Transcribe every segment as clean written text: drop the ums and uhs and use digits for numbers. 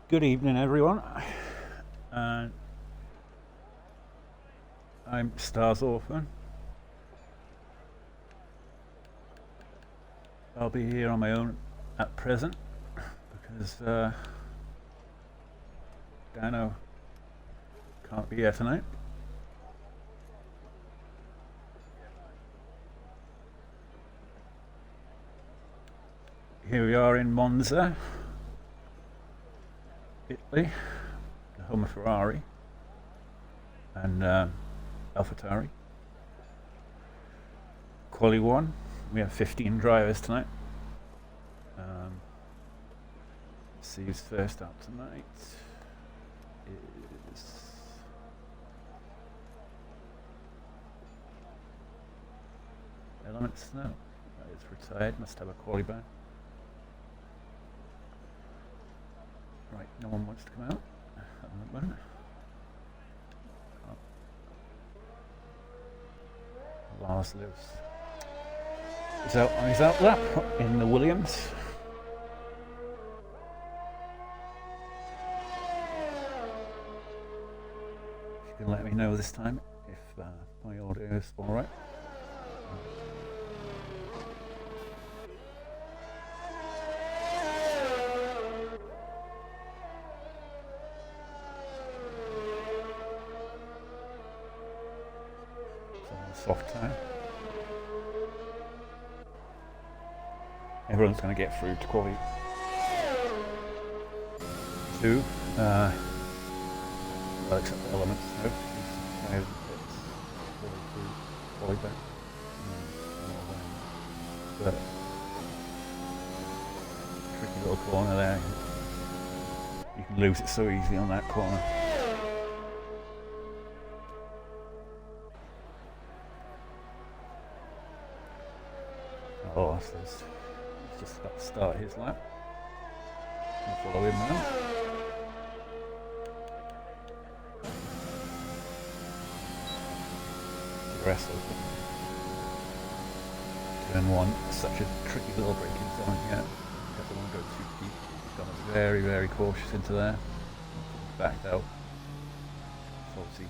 Good evening, everyone. I'm Stars Orphan. I'll be here on my own at present because Dano can't be here tonight. Here we are in Monza, Italy, the home of Ferrari and AlphaTauri. Quali 1, we have 15 drivers tonight. Let's see who's first up tonight. Is Element Snow. That is retired, must have a quali ban. Right, no one wants to come out at the moment. Lars lives. He's out on his outlap in the Williams. If you can let me know this time if my audio is alright. Soft time. Everyone's going to get through to quality 2. Well, except for Elements, no. Quali back. But tricky little corner there. You can lose it so easily on that corner. Oh, so he's just about to start his lap. I'll follow him now. The rest of them. Turn 1, such a tricky little braking zone here. Doesn't want to go too deep. He's gone very, very cautious into there. Backed out. So obviously,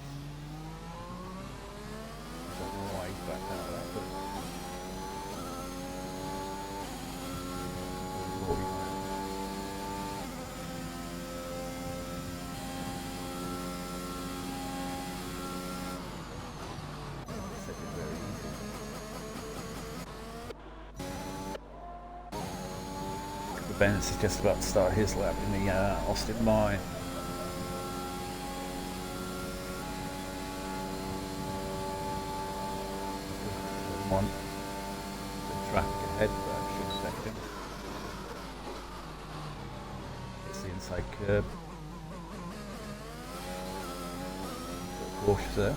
I don't know why he's backed out of that, but Benz is just about to start his lap in the Austin Mine. One, the traffic ahead, but should affect him. It's the inside curb. Cautious there.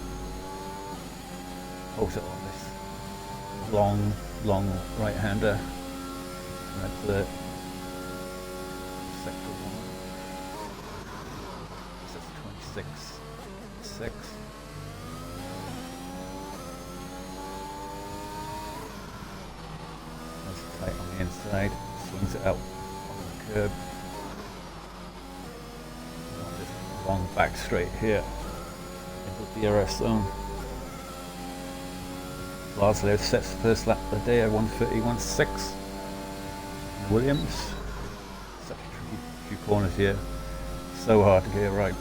Holds it on this long right-hander. That's the sector 1. That's 26.6. That's tight on the inside. Swings it out on the curb. On this long back straight here into the DRS zone. Lars sets the first lap of the day at 1:31.6. Williams. Such a tricky few corners here. So hard to get it right.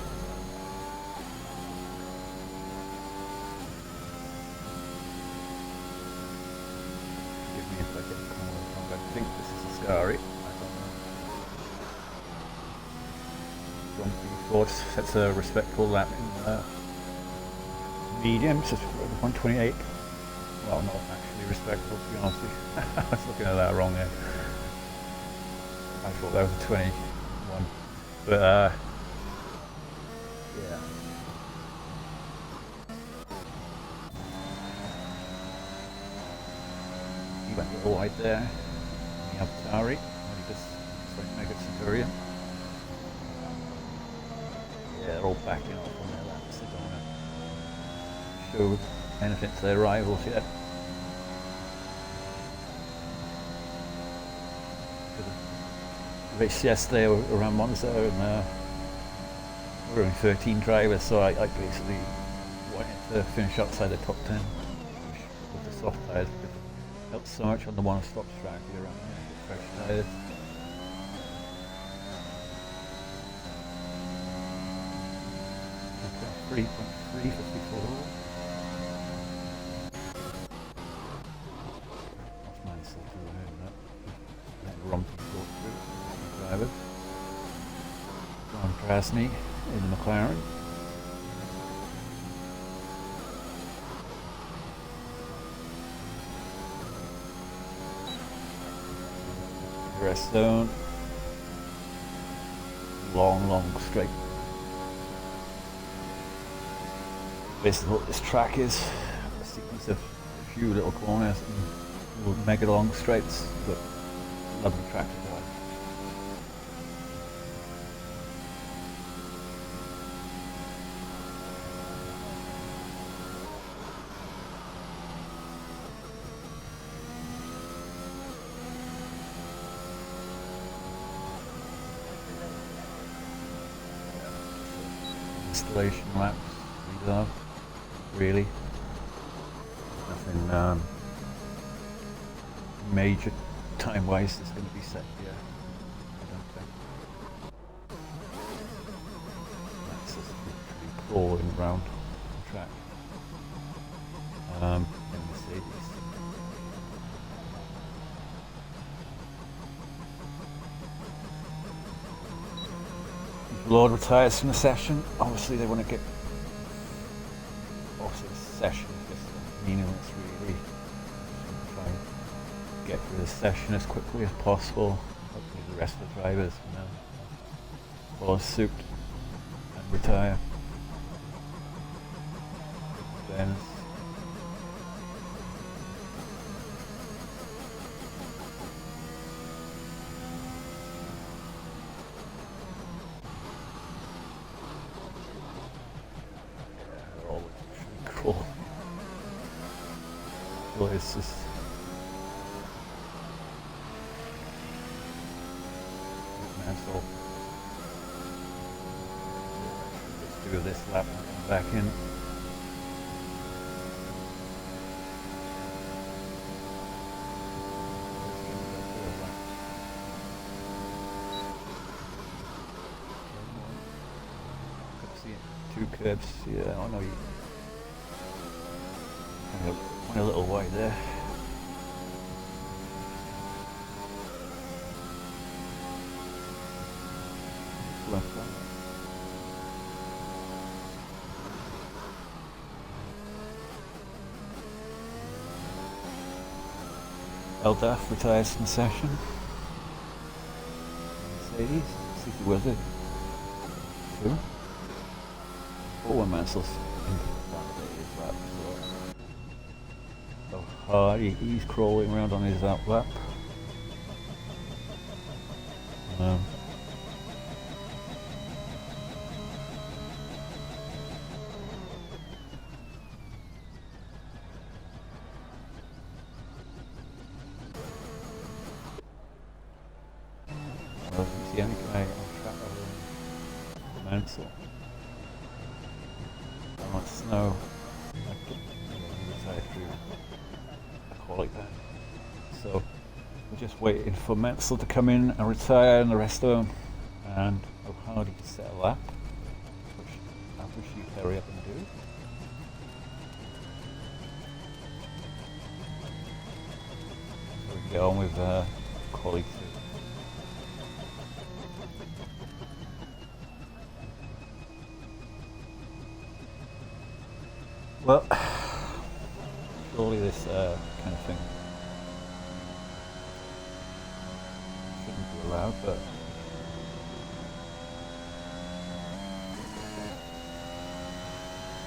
Forgive me if I get the corner wrong. I think this is a Scari. I don't know. Ford sets a respectable lap in medium, so 1:28. Well, not actually respectable, to be honest with you. I was looking at that wrong there. I thought that was a 21, but yeah. He went a little wide there. The AlphaTauri, he just went Mega Centurion. Yeah, they're all backing off on their laps. They don't want to show anything to their rivals yet. Race yesterday around Monza, and we're only 13 drivers, so I basically wanted to finish outside the top 10 with the soft tyres because it helps so much on the one-stop strategy around here with fresh tyres. Okay, 3.354. That's nice to do that. Romping through drivers. John Krasny in the McLaren. Rest zone. Long straight. Basically what this track is, a sequence of a few little corners and little mega long straights, but lovely track to drive. Installation laps, these are really nothing major time wise that's going to be set here, I don't think. That's just literally crawling around the track in Mercedes. Lord retires from the session. Obviously they want to get off the session, just meaningless really. Try and get through the session as quickly as possible. Hopefully the rest of the drivers follow suit and retire. Then cool. Well, it's just mental. Let's do this lap and come back in. Two curbs, yeah, I know you. Went a little wide there. Left one. LDAF retires from the session. Mercedes, City Wizard. 2. Owen Mansell's he's crawling around on his out lap. Well, he's the only guy on track other than Mansell. How much snow? He retired through like that. So we're just waiting for Mansell to come in and retire and the rest of them, and O'Hardy to set a lap, which I wish you'd hurry up and do. So we can get on with quality 2. Well, surely this kind of thing shouldn't be allowed, but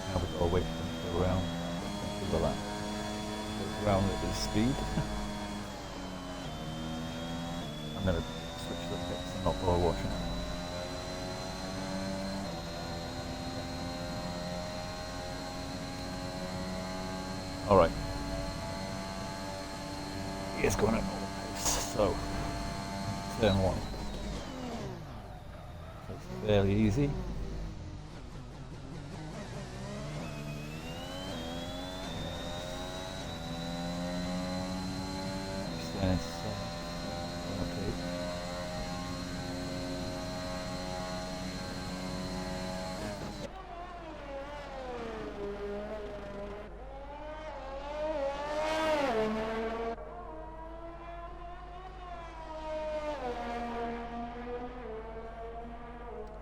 now we've got to wait for them to go around the lap. Go around at this speed. I'm going to switch the pits and not bother watching. Alright. He is going at normal pace, so turn 1. So it's fairly easy. And okay.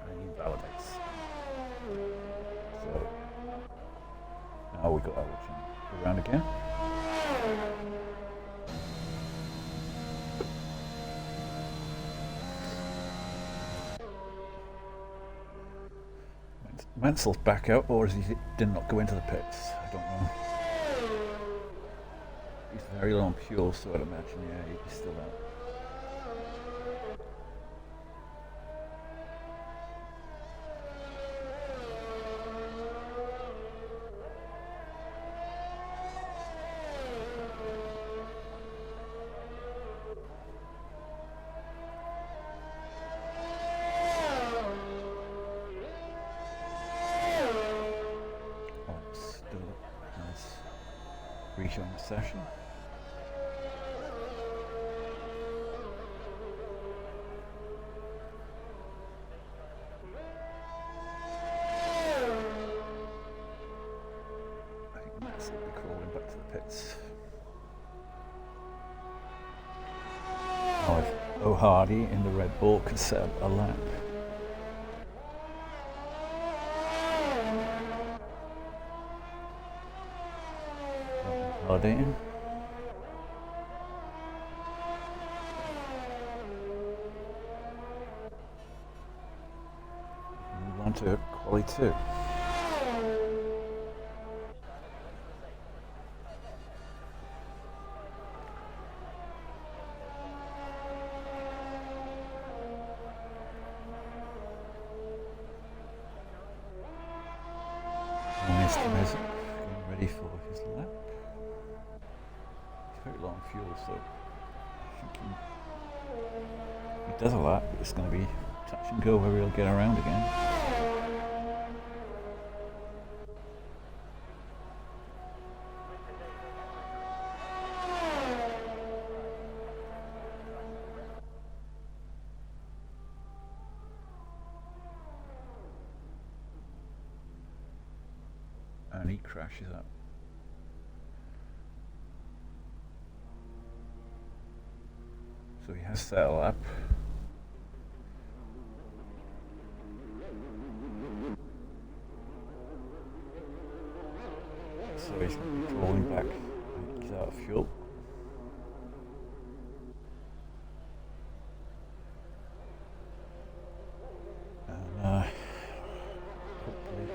And he validates. So now we got our watching around again. Mansell's back out, or is he did not go into the pits? I don't know. He's very low on fuel, so I'd imagine, yeah, he's still out. Rejoin the session. I think Max will be crawling back to the pits. Oh, if O'Hardy in the Red Bull could set up a lap. Validating. Move on to quali 2. Nice to getting ready for his lap. Very low on fuel, so I think if he does a lap, it's going to be touch and go where he'll get around again. And he crashes up. So he has set a lap. So he's rolling back. He's out of fuel. And hopefully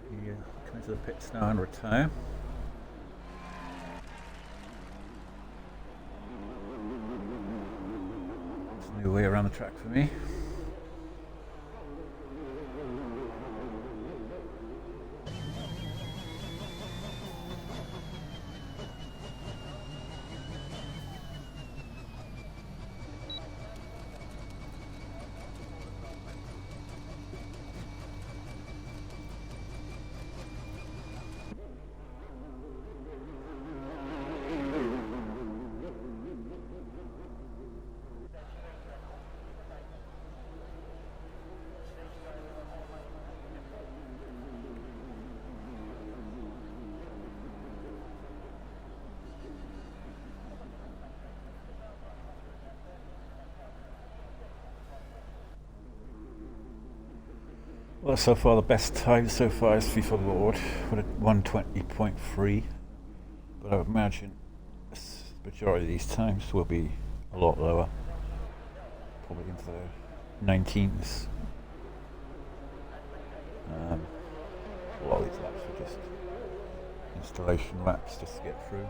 he come into the pits now and retire. New way around the track for me. Well, so far the best time so far is FIFA Lord with a 120.3, but I would imagine the majority of these times will be a lot lower, probably into the 19s. A lot of these laps are just installation laps just to get through.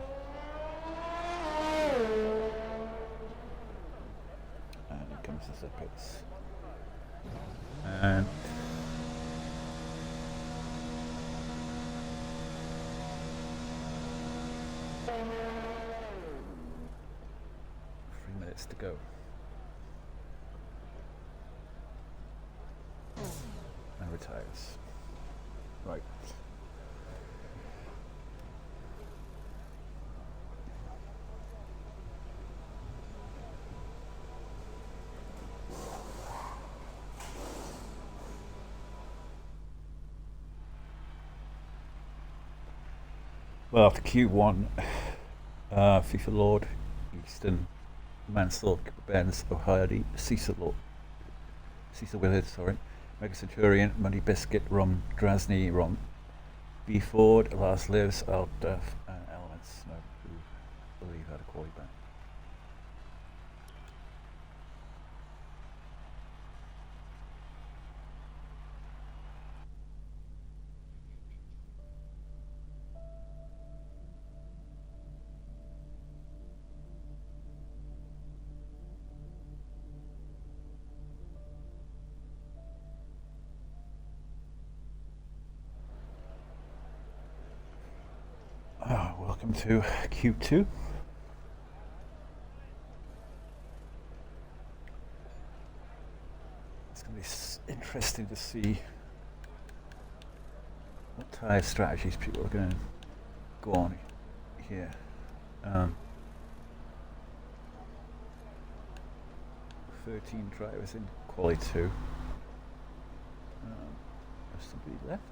And it comes to the pits. And minutes to go. And retires. Right. Well, after Q1, FIFA Lord, Easton, Mansell, Benz, O'Hardy, Cecil Willard, sorry, Mega Centurion, Money Biscuit, Rom Drasny, Rom B Ford, Lars Lives, Al Duff, and Alan Snow, who believe had a quality back. Welcome to Q2. It's going to be interesting to see what tyre strategies people are going to go on here. 13 drivers in quali 2. There's somebody left.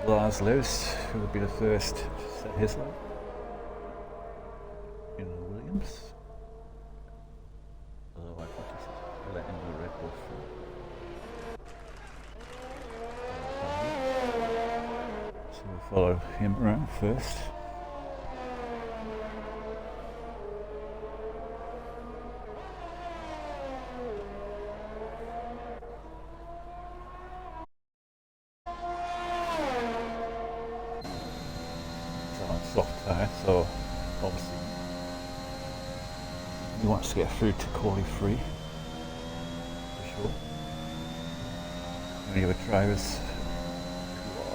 Lars Lewis, who will be the first to set his lap in the Williams. Although I think he's letting the Red Bull through. So we'll follow him around first. Soft tyre, so obviously he wants to get through to quali 3 for sure. Any other drivers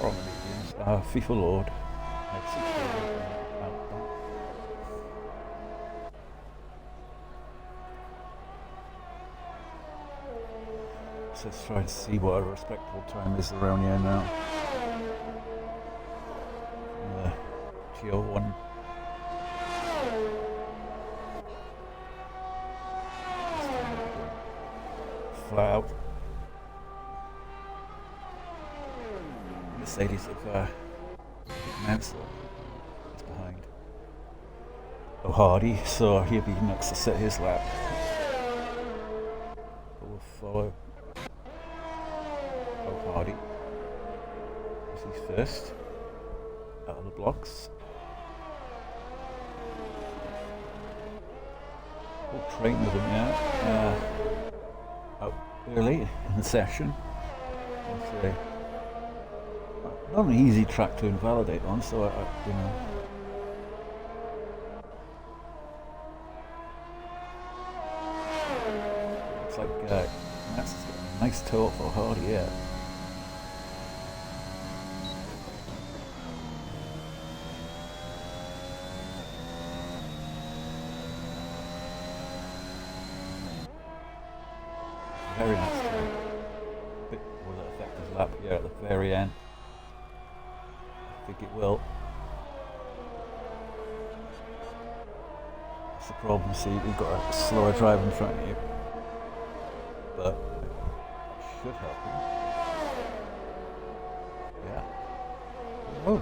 who are on the mediums are FIFA Lord, so let's try to see what a respectable time is around here now. GO1. Flat out. Mercedes of Mansell is behind O'Hardy, so he'll be next to set his lap. We'll follow O'Hardy as he's first out of the blocks. We'll train with him now. Out early in the session. It's not an easy track to invalidate on, so you know. Looks like that's a nice toe for Hardy, yeah. Very nice turn. Will it affect his lap here at the very end? I think it will. That's the problem, see, you've got a slower driver in front of you. But it should help him. Yeah. Oh!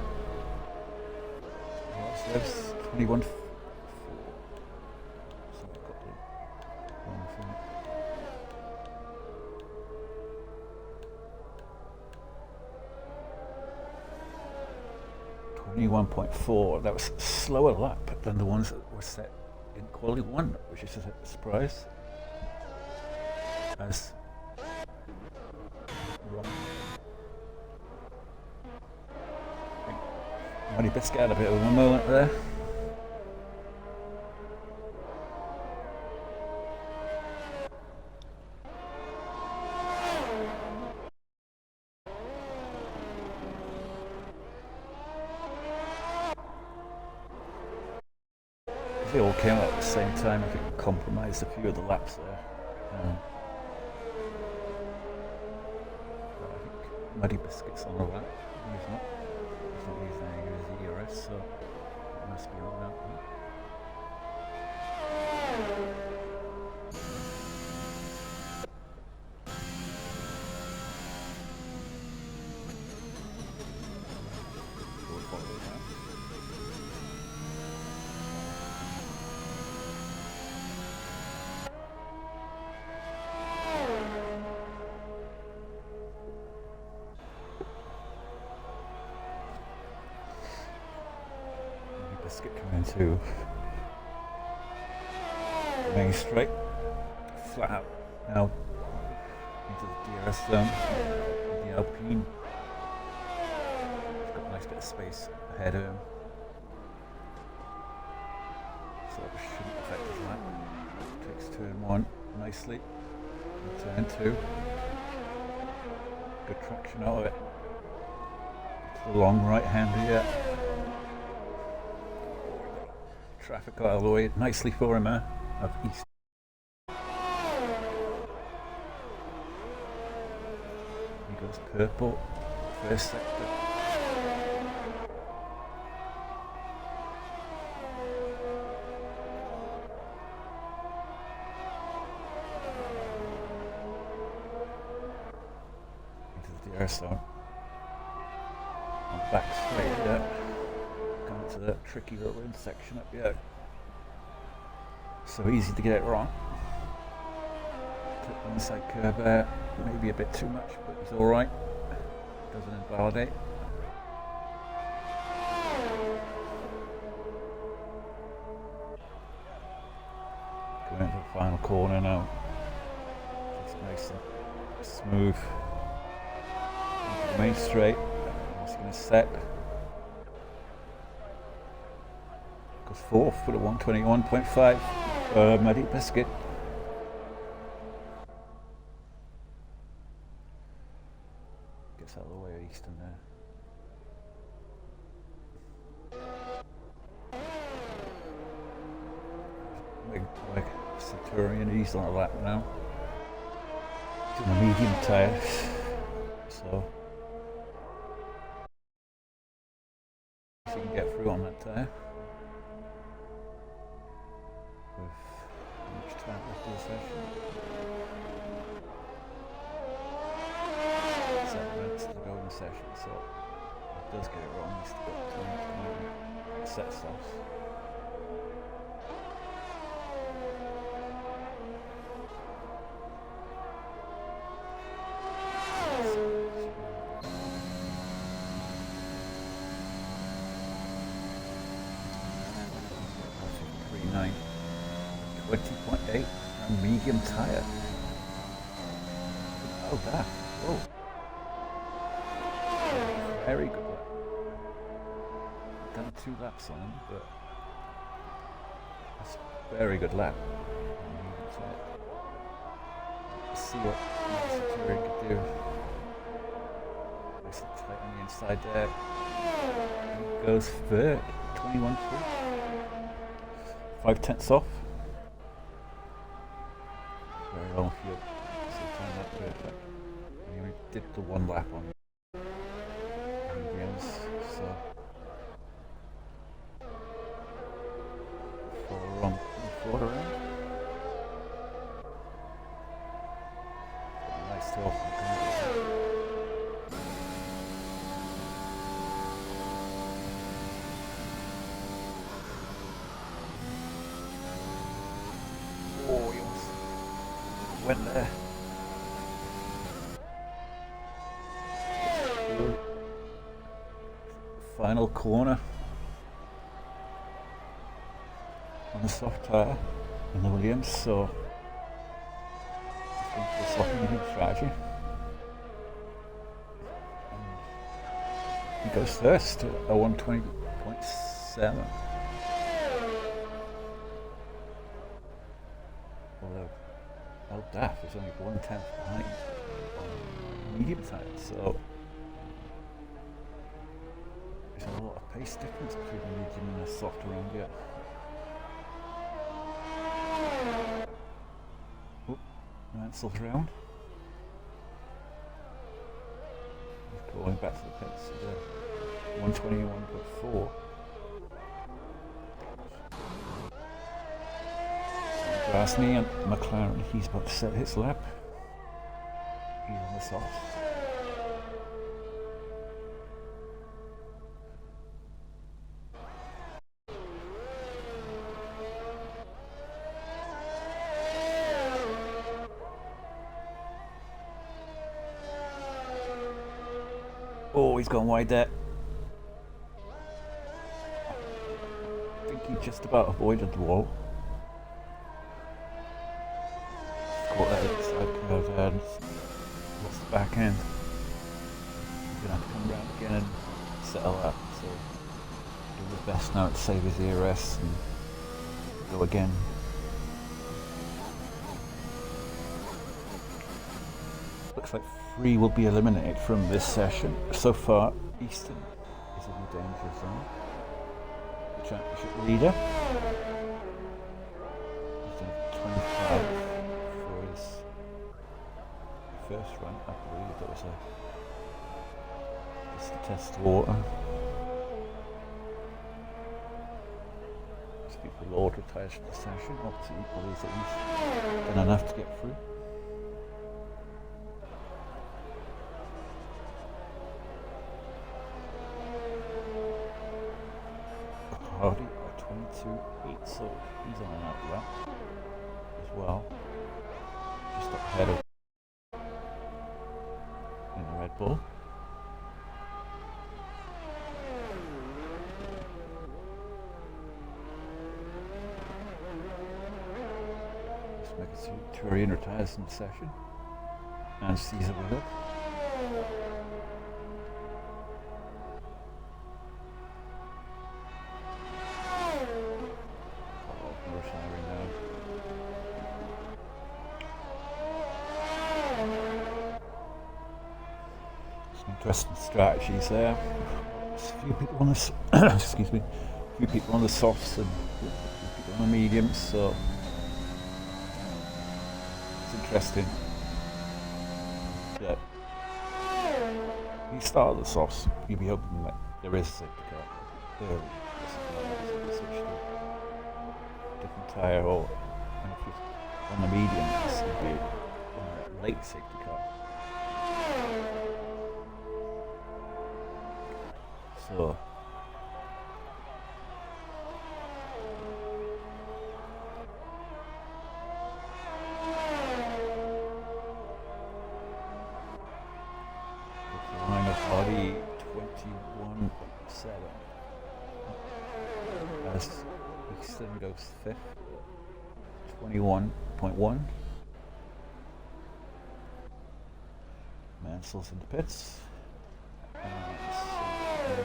Well, so there's 21. So we've got the wrong thing. 21.4, that was a slower lap than the ones that were set in quali 1, which is a surprise. As Money Biscuit had a bit of a moment there. they all came out at the same time. I think it compromised a few of the laps there. I think Muddy Biscuit's on a lap. He's not. He's not using any of his ERS, so it must be on that one. Biscuit coming into main straight, flat out now into the DRS zone, the Alpine. He's got a nice bit of space ahead of him, so that shouldn't affect his lap. Takes turn 1 nicely, and turn 2. Good traction out of it. It's the long right hander yet. Traffic out of the way nicely for him of east. He goes purple, first sector. Into the DRS zone. On back straight there. Going to that tricky little intersection up here. So easy to get it wrong. Took the inside curve there, maybe a bit too much, but he's alright. Doesn't invalidate. Going into the final corner now. It's nice and smooth. Into the main straight. It's going to set. Goes fourth with a 121.5 Muddy Biscuit. Gets out of the way of Easton there. Big Centurion, he's on a lap now. He's in the medium tyres, so he can get through on that tyre. With how much time left of the session? 7 minutes to go in the session, so if he does get it wrong, he's still got time to set stuff. .9 20.8 and medium tyre. Oh, that. Whoa. Very good lap. Done 2 laps on him, but that's a very good lap. Let's see what Centurion could do. Nice and tight on the inside there. He goes third, 21.3. 5/10 off. Very long fuel. So time that perfect. And he did the 1 lap on mediums, so 4 on 4 around. Nice to off. Oh, he almost went there. Final corner on the soft tyre in the Williams, so going for the soft medium strategy. And he goes first to a 120.7. Although El Daff is only 1/10 behind on medium tyre, so there's a lot of pace difference between the medium and the soft around here. Oop, Mansell's around. He's going back to the pits. 121.4. Grasny and McLaren, he's about to set his lap. He's on the softs. Oh, he's gone wide there. I think he just about avoided the wall. Caught that at the side curve there and lost the back end. He's going to have to come round again and settle up. So do his best now to save his ERS and go again. Looks like 3 will be eliminated from this session. So far, Easton is in the danger zone. The championship leader. He's done 25 for his first run. I believe that was just a test water. Speak for Lord retires from the session. Obviously, he believes that he's done enough to get through. Hardy at 22.8, so he's on an out lap as well. Just up ahead of in the Red Bull. Let's make it so Turian retires in the session. And Caesar with it. Interesting strategies there. There's a few people on this excuse me, a few people on the softs and a few people on the mediums, so it's interesting. Yeah. You start at the softs, you'll be hoping that there is a safety car early. Switch to a different tyre, or and if you're on the mediums, it'll be a late safety car. So the line of Hardy 21.7 as Easton goes 5th, 21.1. Mansell's in the pits.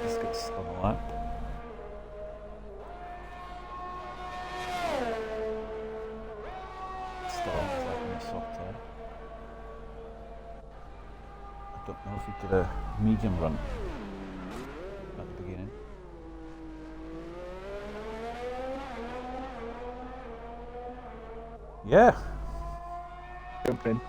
Biscuits on the lap. Starting taking a soft tire. I don't know if he did a medium run at the beginning. Yeah. Jump in.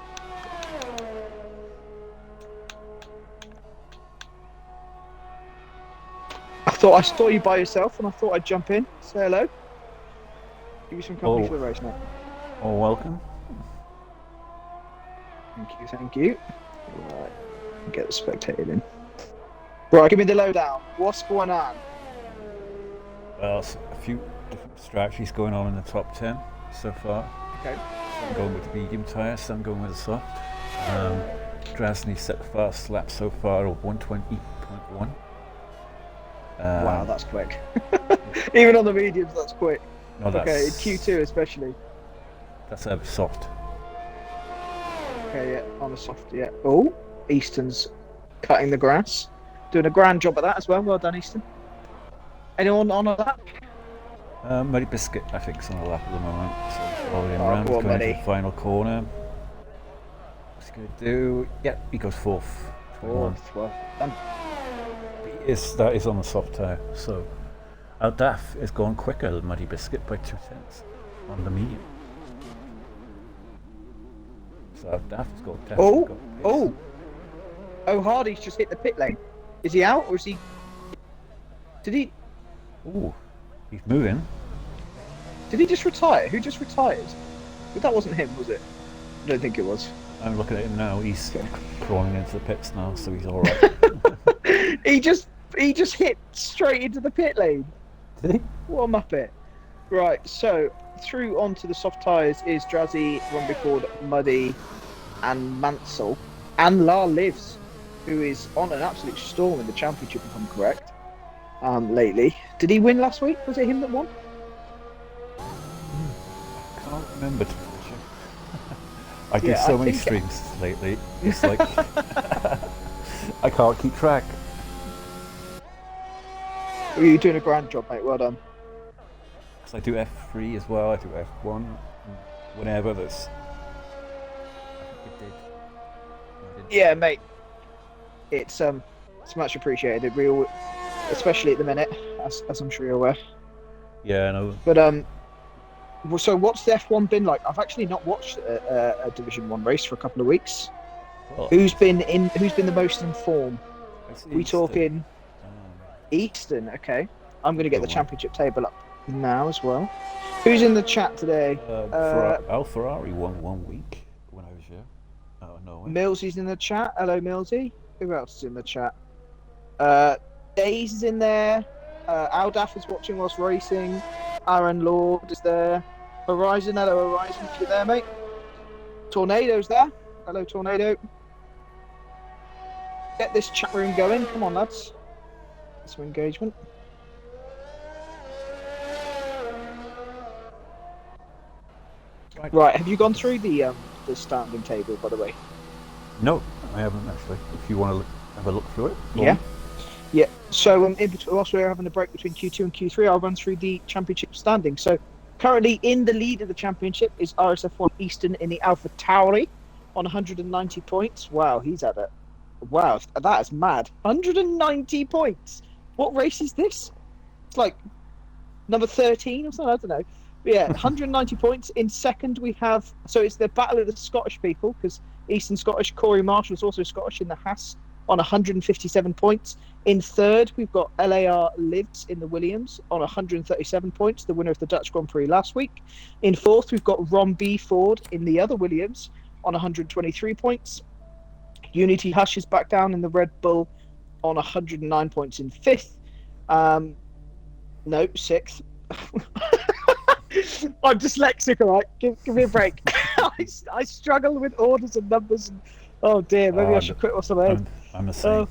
I saw you by yourself, and I thought I'd jump in, say hello, give you some company for the race now. Oh, welcome. Thank you. Right, get the spectated in. Right, give me the lowdown. What's going on? Well, a few different strategies going on in the top 10 so far. Okay. Some going with the medium tyre, some going with the soft. Drasny set the fast lap so far of 120.1. Wow, that's quick. Even on the mediums, that's quick. No, that's, okay, Q2 especially. That's a soft. Okay, yeah, on a soft, yeah. Oh, Easton's cutting the grass. Doing a grand job at that as well. Well done, Easton. Anyone on a lap? Muddy Biscuit, I think, is on a lap at the moment. So following around, go on, going Muddy. into the final corner. What's he going to do? Yep, he goes 4th. Well done. That is on the soft tyre, so Aldaf is going quicker than Muddy Biscuit by 2 tenths on the medium. So Daft's got Oh, got pace. oh, Hardy's just hit the pit lane. Is he out or is he? Did he? Ooh, he's moving. Did he just retire? Who just retired? But that wasn't him, was it? I don't think it was. I'm looking at him now. He's crawling into the pits now, so he's all right. he just hit straight into the pit lane. Did he? What a muppet! Right, so through onto the soft tyres is Drazzy, Rumbicord, Muddy, and Mansell, and La Lives, who is on an absolute storm in the championship, if I'm correct. Lately, did he win last week? Was it him that won? I can't remember. I did so many streams lately. It's like I can't keep track. You're doing a grand job, mate. Well done. I do F3 as well. I do F1 whenever there's. I think it did. Yeah, mate. It's much appreciated. We all, especially at the minute, as I'm sure you're aware. Yeah, I know. But so what's the F1 been like? I've actually not watched a Division 1 race for a couple of weeks. Well, Who's been the most in form? We talking Easton? Okay, I'm going to get the championship table up now as well. Who's in the chat today? Ferrari won 1 week when I was here. Oh no. Millsy's in the chat. Hello, Millsy. Who else is in the chat? Daze is in there. Aldaf is watching whilst racing. Aaron Lord is there. Horizon, hello Horizon, if you're there, mate. Tornado's there. Hello, Tornado. Get this chat room going. Come on, lads. Some engagement. Right, have you gone through the standing table, by the way? No, I haven't actually. If you want to have a look through it. Yeah. Yeah. So whilst we're having a break between Q2 and Q3, I'll run through the championship standing. So currently in the lead of the championship is RSF1 Easton in the Alpha Tauri on 190 points. Wow, he's at it. Wow, that is mad. 190 points. What race is this? It's like number 13 or something. I don't know. But yeah, 190 points. In second, we have, so it's the battle of the Scottish people, because Eastern Scottish, Corey Marshall is also Scottish in the Haas on 157 points. In third, we've got LAR Lives in the Williams on 137 points, the winner of the Dutch Grand Prix last week. In fourth, we've got Ron B. Ford in the other Williams on 123 points. Unity Hush is back down in the Red Bull on 109 points in fifth. No, sixth. I'm dyslexic, all right? Give me a break. I struggle with orders and numbers. And, oh dear, maybe I should quit or something. I'm the same.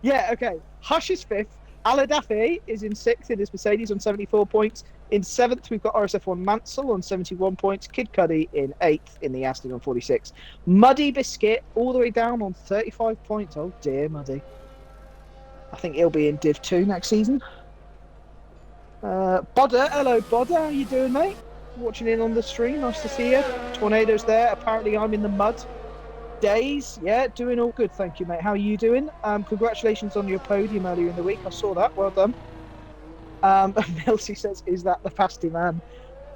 Yeah, okay. Hush is fifth. Aladafe is in sixth in his Mercedes on 74 points. In seventh, we've got RSF1 Mansell on 71 points. Kid Cuddy in eighth in the Aston on 46. Muddy Biscuit all the way down on 35 points. Oh dear, Muddy. I think he'll be in Div 2 next season. Bodder, hello Bodder, how you doing, mate? Watching in on the stream, nice to see you. Tornado's there, apparently I'm in the mud. Days, yeah, doing all good, thank you, mate. How are you doing? Congratulations on your podium earlier in the week, I saw that, well done. Milsey says, is that the pasty man?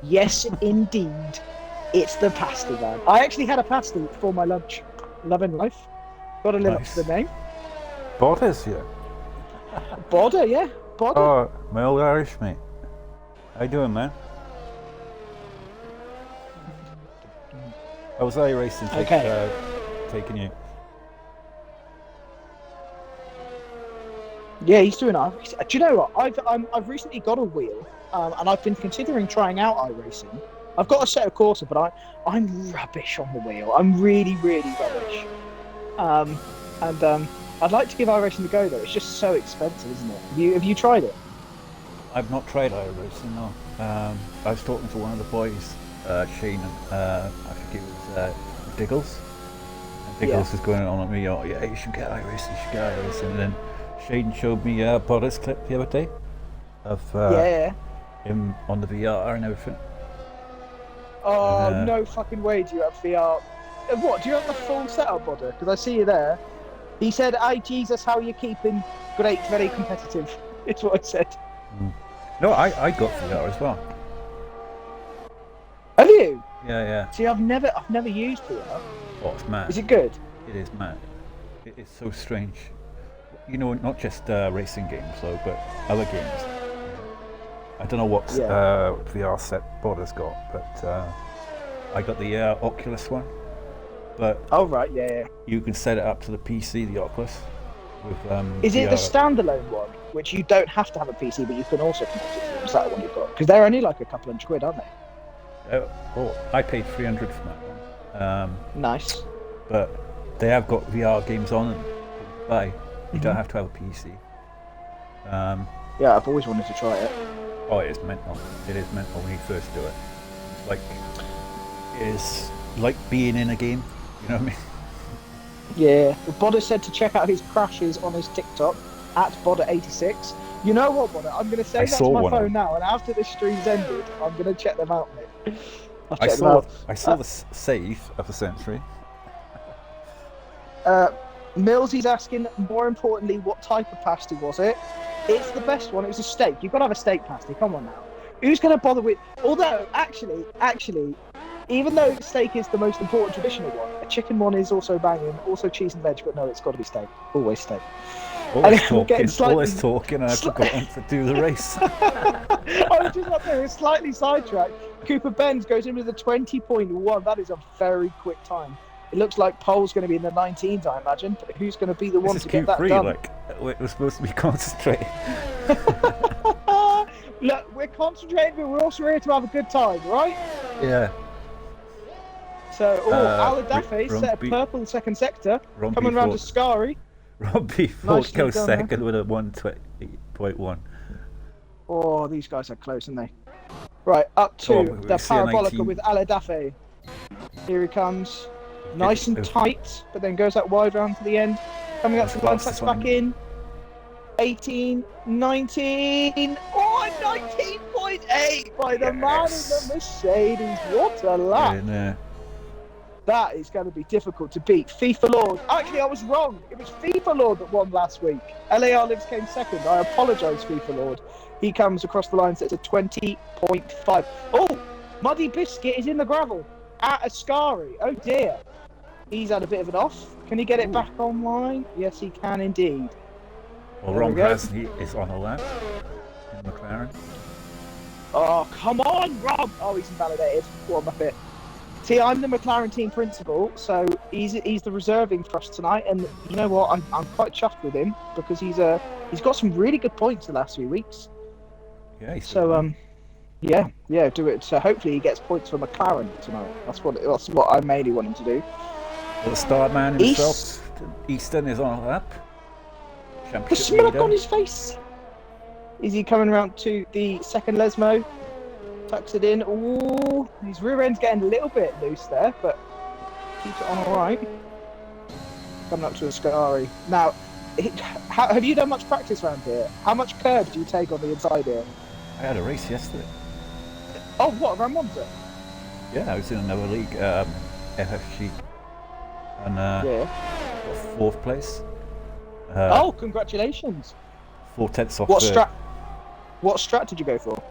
Yes, indeed, it's the pasty man. I actually had a pasty for my lunch. Loving life. Got to live up to the name. Bodder's, yeah. Bodder, yeah. Bodder. Oh, my old Irish mate. How you doing, man? How was I racing? Taking you. Yeah, he's doing it. Do you know what? I've recently got a wheel, and I've been considering trying out iRacing. I've got a set of Corsa, but I'm rubbish on the wheel. I'm really, really rubbish. I'd like to give iRacing a go though. It's just so expensive, isn't it? Have you tried it? I've not tried iRacing, no. I was talking to one of the boys, Shane, I think it was Diggles. And Diggles was going on at me, oh yeah, you should get iRacing, you should get iRacing. And then Shane showed me Bodder's clip the other day of him on the VR and everything. Oh, no fucking way do you have VR. What, do you have the full setup, Bodder? Because I see you there. He said, "Aye, Jesus, how you keeping? Great, very competitive." It's what I said. No, I got VR as well. Have you? Yeah. See, I've never used VR. Oh, it's mad. Is it good? It is mad. It is so strange. You know, not just racing games though, but other games. I don't know what VR set Bodder's got, but I got the Oculus one. But oh right, yeah. you can set it up to the PC, the Oculus. With, is it VR. the standalone one, which you don't have to have a PC, but you can also connect it to? Is that the one you've got? Because they're only like a couple £100, aren't they? I paid 300 for that one. Nice. But they have got VR games on them. Buy. You don't have to have a PC. Yeah, I've always wanted to try it. Oh, it is mental. It is mental when you first do it. It's like being in a game. You know what I mean? Yeah. Bodder said to check out his crashes on his TikTok at Bodder86. You know what, Bodder? I'm going to save that to my phone now, and after this stream's ended, I'm going to check them out, mate. I saw the save of the century. Millsy's asking, more importantly, what type of pasty was it? It's the best one. It was a steak. You've got to have a steak pasty. Come on now. Who's going to bother with... Although, actually, even though steak is the most important traditional one, a chicken one is also banging, also cheese and veg, but no, it's got to be steak. Always steak. Always talking, and I've forgotten to do the race. I was just up there, slightly sidetracked. Cooper Benz goes in with a 20.1. That is a very quick time. It looks like Pole's going to be in the 19s, I imagine. But who's going to be the one to get that done? Like, we're supposed to be concentrating. Look, we're concentrating, but we're also here to have a good time, right? Yeah. So, Aladafe set a purple second sector, coming around to Scari. Robbie Ford goes second with a 120.1. Oh, these guys are close, aren't they? Right, up to the Parabolica with Aladafe. Here he comes. Nice and tight, but then goes out wide round to the end. Coming up to the line, tucks back in. 18, 19. Oh, 19.8 by the man in the Mercedes. What a lap. Yeah. That is going to be difficult to beat. FIFA Lord. Actually, I was wrong. It was FIFA Lord that won last week. LAR Lives came second. I apologise, FIFA Lord. He comes across the line, sets a 20.5. Oh, Muddy Biscuit is in the gravel at Ascari. Oh dear. He's had a bit of an off. Can he get it back online? Yes, he can indeed. Well, Ron Krasny is on a lap in McLaren. Oh, come on, Rob! Oh, he's invalidated. What a muppet. See, I'm the McLaren team principal, so he's the reserving for us tonight. And you know what? I'm quite chuffed with him because he's got some really good points the last few weeks. Yeah. Do it. So hopefully he gets points for McLaren tonight. That's what I mainly want him to do. Well, the star man himself, Easton, is on a lap. The smirk on his face. Is he coming around to the second Lesmo? Tucks it in. Ooh, his rear end's getting a little bit loose there, but keeps it on all right. Coming up to a Scari. Now, have you done much practice around here? How much curb do you take on the inside here? I had a race yesterday. Oh, what, around Monza? Yeah, I was in another league, FFG, and got 4th place. Oh, congratulations! 4/10 off. What strat did you go for?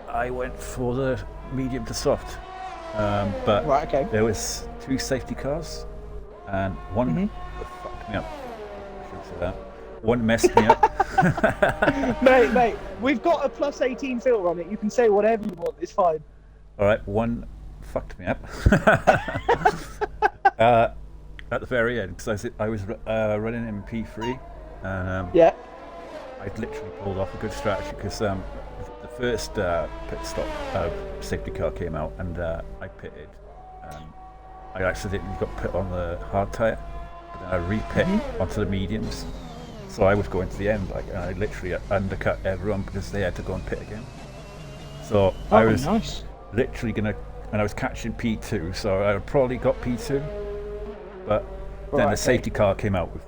I went for the medium to soft, but right, okay. There was 2 safety cars, and one fucked me up. I should say that. One messed me up. mate, we've got a plus 18 filter on it. You can say whatever you want. It's fine. All right, one fucked me up. At the very end, because I was running in P3, and I'd literally pulled off a good strategy because the first pit stop safety car came out, and I pitted. I accidentally got put on the hard tyre, but then I re-pit onto the mediums. So I was going to the end, and I literally undercut everyone because they had to go and pit again. So I was literally gonna, and I was catching P2, so I probably got P2. But then the safety car came out with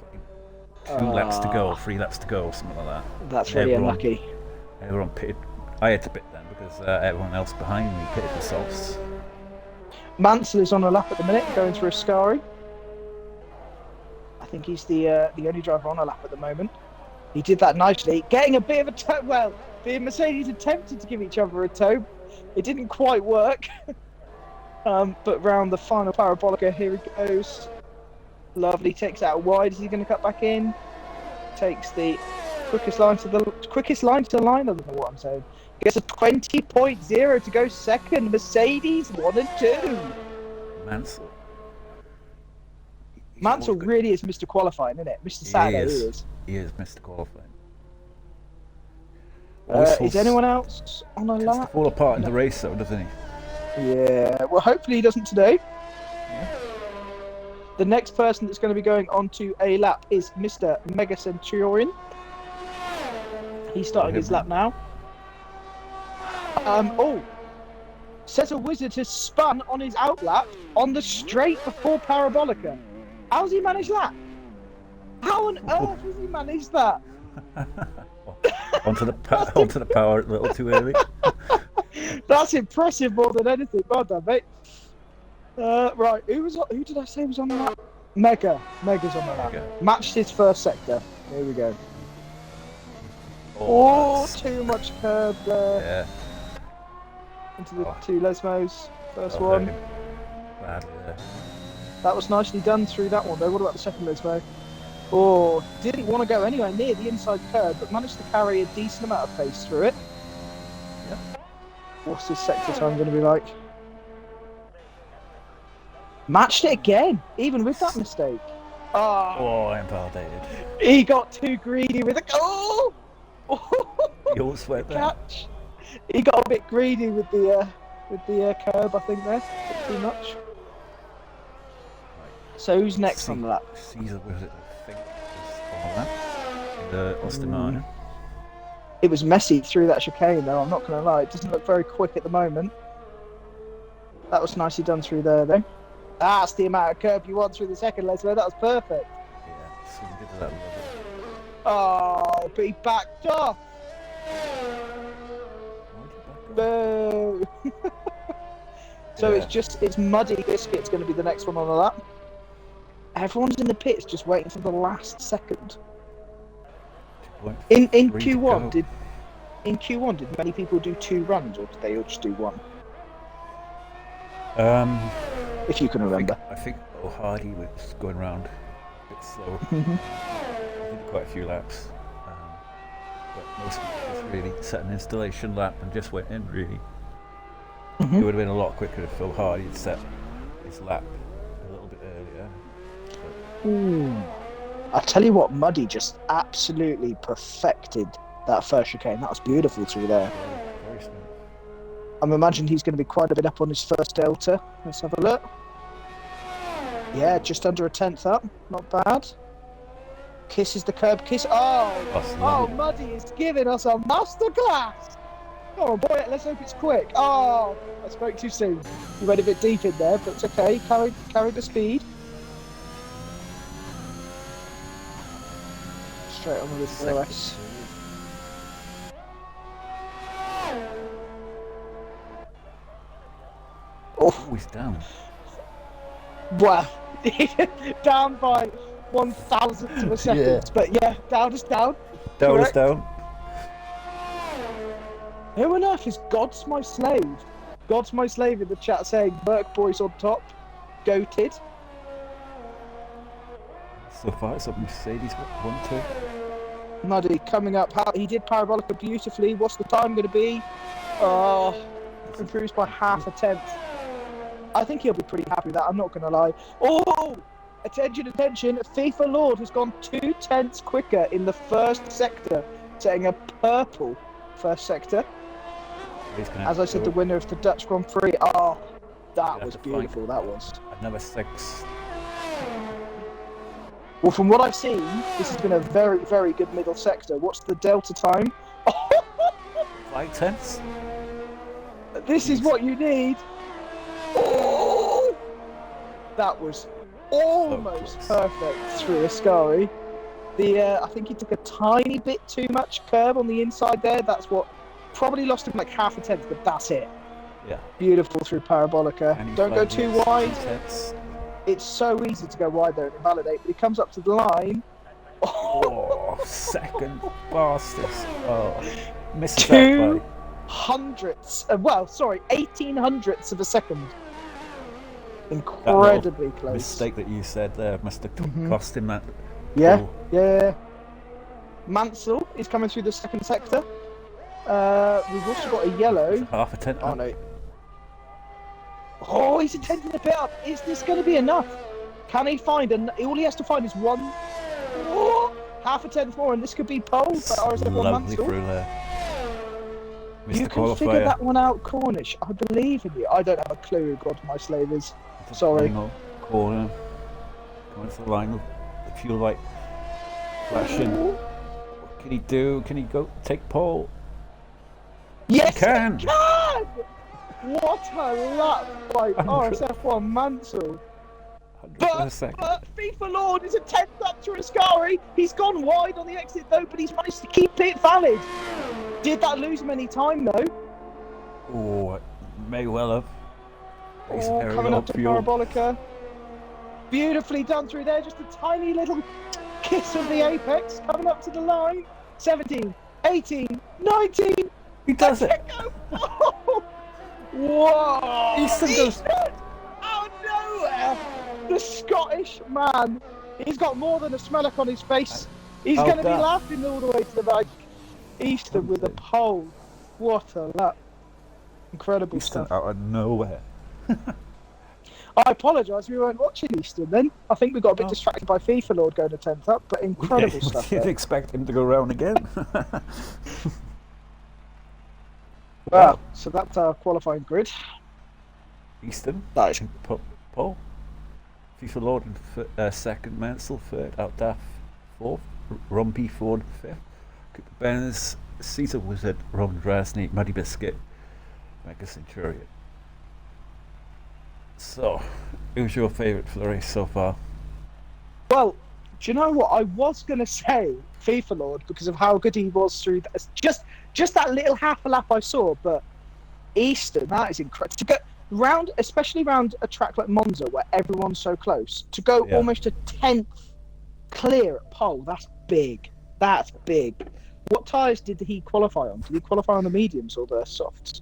2 laps to go, 3 laps to go, something like that. That's really unlucky. Everyone pitted. I had to pit then because everyone else behind me pitted themselves. Mansell is on a lap at the minute, going through a Scari. I think he's the only driver on a lap at the moment. He did that nicely, getting a bit of a toe. Well, the Mercedes attempted to give each other a toe. It didn't quite work. But round the final parabolica, here he goes. Lovely, takes out wide. Is he going to cut back in? Takes the quickest line to the line. I don't know what I'm saying. Gets a 20.0 to go second. Mercedes 1 and 2. Mansell. Mansell really is Mr. Qualifying, isn't it? Mr. Saturday, he is. He is Mr. Qualifying. Is anyone else on a lap? To fall apart in the race, though, doesn't he? Yeah. Well, hopefully he doesn't today. Yeah. The next person that's going to be going onto a lap is Mr. Mega Centurion. He's starting his lap now. Says a wizard has spun on his outlap on the straight before Parabolica. How's he managed that? How on earth has he managed that? onto the power a little too early. That's impressive more than anything. Well done, mate. Right, who did I say was on the lap? Mega's on the lap. Matched his first sector. Here we go. Oh, too much curb there. Yeah. Into the two Lesmos. First one. Badly there. That was nicely done through that one, though. What about the second Lesmo? Oh, didn't want to go anywhere near the inside curb, but managed to carry a decent amount of pace through it. Yep. What's his sector time going to be like? Matched it again, even with that mistake. Oh, invalidated. He got too greedy with it. Oh! You all sweat there. Catch. He got a bit greedy with the curb, I think, there. Too much. So who's next on the lap? Caesar was it, I think, was on that. In the Austin Martin. It was messy through that chicane, though, I'm not going to lie. It doesn't look very quick at the moment. That was nicely done through there, though. That's the amount of curb you want through the second, Leslie. That was perfect. Yeah, Caesar did that a little bit. Oh, but he backed off. Boo. So it's Muddy Biscuit's going to be the next one on the lap. Everyone's in the pits just waiting for the last second. In Q1 did many people do 2 runs, or did they all just do 1? If you can remember. I think Hardy was going around a bit slow. He did quite a few laps. But most people just really set an installation lap and just went in, really. It would have been a lot quicker if Phil Hardy had set his lap a little bit earlier. I tell you what, Muddy just absolutely perfected that first chicane. That was beautiful through there. Very smooth. I'm imagining he's going to be quite a bit up on his first delta. Let's have a look. Yeah, just under a 10th up. Not bad. Kisses the curb. Oh, Muddy is giving us a masterclass. Oh boy, let's hope it's quick. Oh, I spoke too soon. You went a bit deep in there, but it's okay. Carry the speed. Straight on with the RS. Oh, he's down. Well, down by 1,000th of a second. Yeah. But yeah, down is down. Down is down. Who on earth is God's My Slave? God's My Slave in the chat saying Merc Boys on top. Goated. So far it's up Mercedes 1-2. Muddy coming up. He did Parabolica beautifully. What's the time going to be? Oh, improves by half a tenth. I think he'll be pretty happy with that, I'm not going to lie. Oh! Attention. FIFA Lord has gone 2 tenths quicker in the first sector, setting a purple first sector. As I said, the winner of the Dutch Grand Prix. Oh, that was beautiful, that was. Another 6. Well, from what I've seen, this has been a very, very good middle sector. What's the delta time? 5 tenths? This is what you need. Oh! That was almost perfect through Ascari. I think he took a tiny bit too much curb on the inside there. That's what probably lost him like half a tenth, but that's it. Yeah. Beautiful through Parabolica. Don't go too wide. It's so easy to go wide there and invalidate, but he comes up to the line. Oh, second fastest. Oh, misses 2 hundredths. 18 hundredths of a second. incredibly little close. mistake that you said there must have cost him that. Yeah, goal. yeah. Mansell is coming through the second sector. We've also got a yellow. It's a half a tenth. Oh no. Oh, he's attempting a bit up. Is this going to be enough? Can he find? And all he has to find is one. Oh, half a tenth more, and this could be pole for RSF1 Lovely Mansell. through there. Mr. You can Qualifier. figure that one out, Cornish. I believe in you. I don't have a clue who God my slave is. Sorry. Final corner. Going to the line with the fuel light flashing. What can he do? Can he go take pole? Yes, He can. he can! What a lap by RSF1 Mansell. 100%. But FIFA Lord is a 10th up to Ascari. He's gone wide on the exit though, but he's managed to keep it valid. Did that lose him any time though? Oh, may well have. He's very Coming up to fuel. Parabolica. Beautifully done through there. Just a tiny little kiss of the apex. Coming up to the line. 17, 18, 19. He does it. Oh, whoa! Easton goes. Out of nowhere, the Scottish man. He's got more than a smellock on his face. He's going to be laughing all the way to the bank. Easton with a pole. What a lap! Incredible Easton stuff. out of nowhere. I apologise, we weren't watching Easton then. I think we got a bit distracted by FIFA Lord going to 10th up, but incredible stuff. You'd expect him to go round again. Wow, so that's our qualifying grid. Easton. That is Paul. FIFA Lord in second, Mansell third, Outdaff fourth, Rompy Ford fifth, Cooper Benz, Caesar Wizard, Ron Drasny, Muddy Biscuit, Mega Centurion. So, who's your favourite for the race so far? Well, do you know what? I was going to say FIFA Lord because of how good he was through that. Just that little half a lap I saw, but Easton, that is incredible. To go round, especially around a track like Monza where everyone's so close, to go almost a 10th clear at pole, that's big. That's big. What tyres did he qualify on? Did he qualify on the mediums or the softs?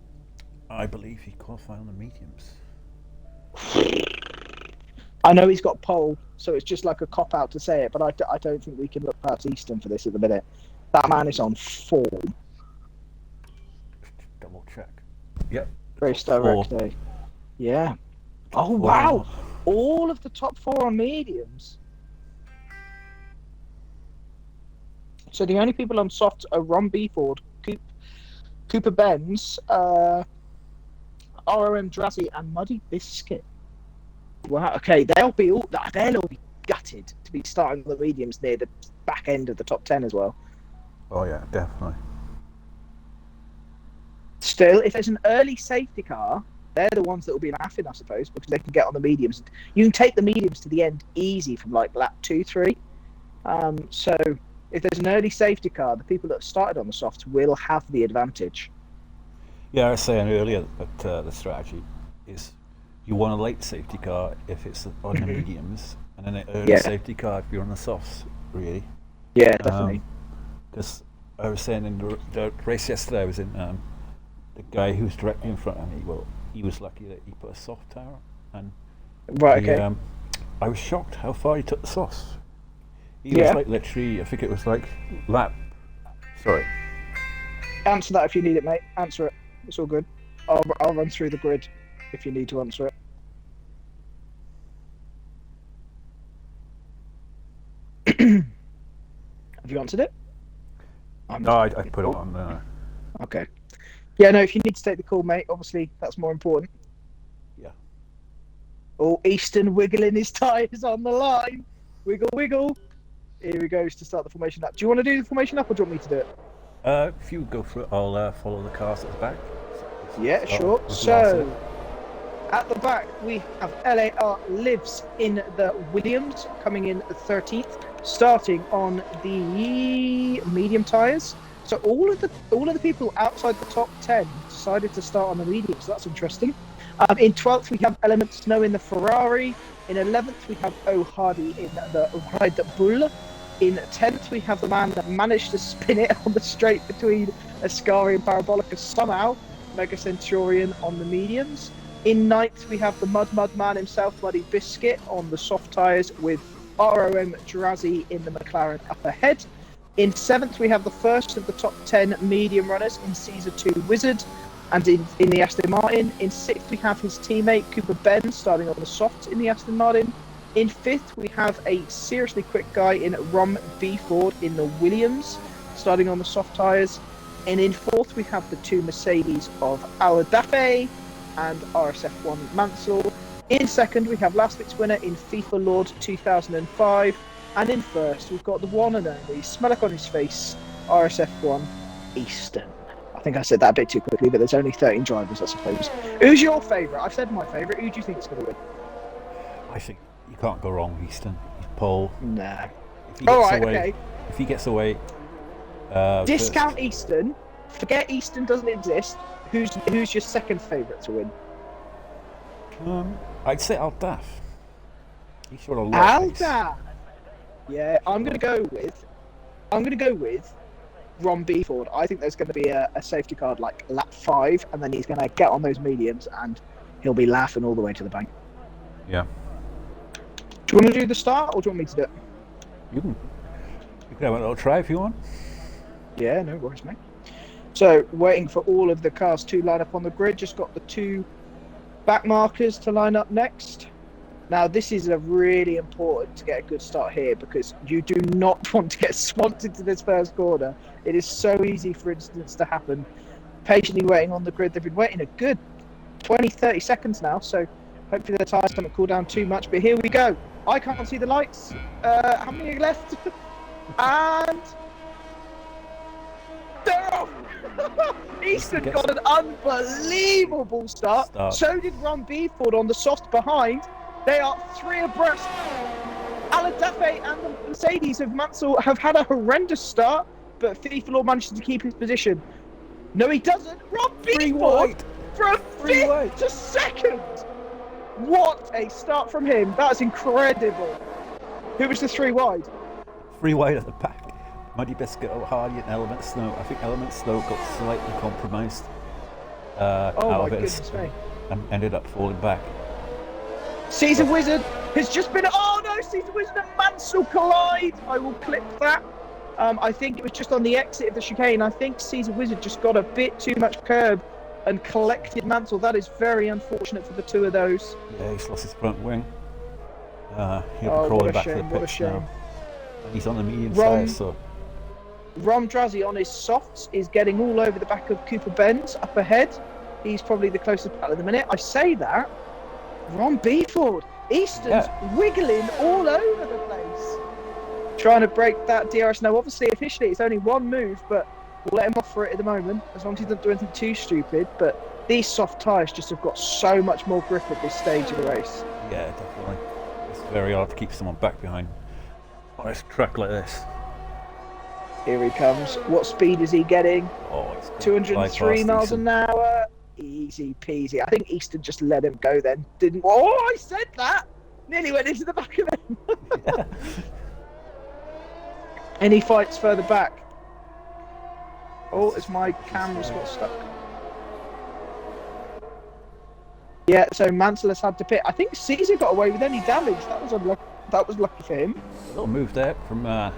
I believe he qualified on the mediums. I know he's got pole, so it's just like a cop-out to say it, but I don't think we can look past Easton for this at the minute. That man is on form. Double check. Yep. Race direct day. Yeah. Oh, wow. All of the top four on mediums. So the only people on soft are Ron Beeford, Cooper Benz, ROM Drassi, and Muddy Biscuit. Wow. Okay, they'll all be gutted to be starting the mediums near the back end of the top 10 as well. Oh yeah, definitely. Still, if there's an early safety car, they're the ones that will be laughing, I suppose, because they can get on the mediums. You can take the mediums to the end easy from like lap 2, 3. So if there's an early safety car, the people that started on the softs will have the advantage. Yeah, I was saying earlier that the strategy is you want a late safety car if it's on the mediums, and then an early safety car if you're on the softs, really. Yeah, definitely. Because I was saying in the race yesterday, I was in the guy who was directly in front of me. Well, he was lucky that he put a soft tire on, and okay. I was shocked how far he took the softs. He was like literally, I think it was like lap. Sorry. Answer that if you need it, mate. Answer it. It's all good. I'll run through the grid if you need to answer it. Have you answered it? No, I put it on. Okay. Yeah, no, if you need to take the call, mate, obviously that's more important. Yeah. Oh, Easton wiggling his tyres on the line. Wiggle, wiggle. Here he goes to start the formation lap. Do you want to do the formation lap or do you want me to do it? If you go for it, I'll follow the cars at the back. Yeah, sure. So, at the back, we have LAR Lives in the Williams coming in 13th, starting on the medium tyres. So all of the people outside the top 10 decided to start on the mediums. So that's interesting. In 12th, we have Element Snow in the Ferrari. In 11th, we have O'Hardy in the Red Bull. In 10th, we have the man that managed to spin it on the straight between Ascari and Parabolica somehow, Mega Centurion on the mediums. In ninth, we have the Mud Man himself, Muddy Biscuit, on the soft tyres with ROM Drazzy in the McLaren up ahead. In seventh, we have the first of the top 10 medium runners in Caesar 2 Wizard and in the Aston Martin. In sixth, we have his teammate Cooper Ben starting on the soft in the Aston Martin. In fifth, we have a seriously quick guy in Rom Ford in the Williams starting on the soft tyres. And in fourth, we have the two Mercedes of Aladafe and RSF1 Mansell. In second, we have last week's winner in FIFA Lord 2005. And in first, we've got the one and only, smellock on his face, RSF1 Easton. I think I said that a bit too quickly, but there's only 13 drivers, I suppose. Who's your favourite? I've said my favourite. Who do you think is going to win? I think you can't go wrong, Easton. He's Paul. Nah. If he gets away... Discount first. Easton. Forget Easton doesn't exist. Who's your second favourite to win? I'd say Aldaf. He's sort of Aldaf. Yeah, I'm gonna go with Ron Ford. I think there's going to be a safety card like lap 5, and then he's going to get on those mediums, and he'll be laughing all the way to the bank. Yeah. Do you want to do the start, or do you want me to do it? You can have a little try if you want. Yeah, no worries, mate. So, waiting for all of the cars to line up on the grid. Just got the two back markers to line up next. Now, this is really important to get a good start here because you do not want to get swamped into this first corner. It is so easy for incidents to happen. Patiently waiting on the grid. They've been waiting a good 20, 30 seconds now, so hopefully their tyres don't cool down too much. But here we go. I can't see the lights. How many are left? And... they're off! Easton got an unbelievable start. So did Ron Ford on the soft behind. They are 3 abreast. Aladafe and the Mercedes of Mansell have had a horrendous start, but FIFA manages to keep his position. No, he doesn't. Ron Ford from 5th to 2nd. What a start from him. That's incredible. Who was the 3 wide? 3 wide at the back. Muddy Biscuit, Hardy and Element Snow. I think Element Snow got slightly compromised out of it and ended up falling back. Caesar Wizard has just been... oh no, Caesar Wizard and Mansell collide. I will clip that. I think it was just on the exit of the chicane. I think Caesar Wizard just got a bit too much curb and collected Mansell. That is very unfortunate for the two of those. Yeah, he's lost his front wing. He'll be crawling back to the pitch now. And he's on the medium side, so... Rom Drazzy on his softs is getting all over the back of Cooper Benz up ahead. He's probably the closest battle at the minute. I say that. Ron Ford. Easton's wiggling all over the place. Trying to break that DRS. Now, obviously, officially, it's only one move, but we'll let him off for it at the moment, as long as he doesn't do anything too stupid. But these soft tyres just have got so much more grip at this stage of the race. Yeah, definitely. It's very hard to keep someone back behind on a track like this. Here he comes. What speed is he getting? Oh, it's 203 miles an hour. Easy peasy. I think Easton just let him go then. Didn't... oh, I said that! Nearly went into the back of him. Yeah. Any fights further back? Oh, it's my camera's got stuck. Yeah, so Mansell has had to pit. I think Caesar got away with any damage. That was unlucky. That was lucky for him. A little move there from I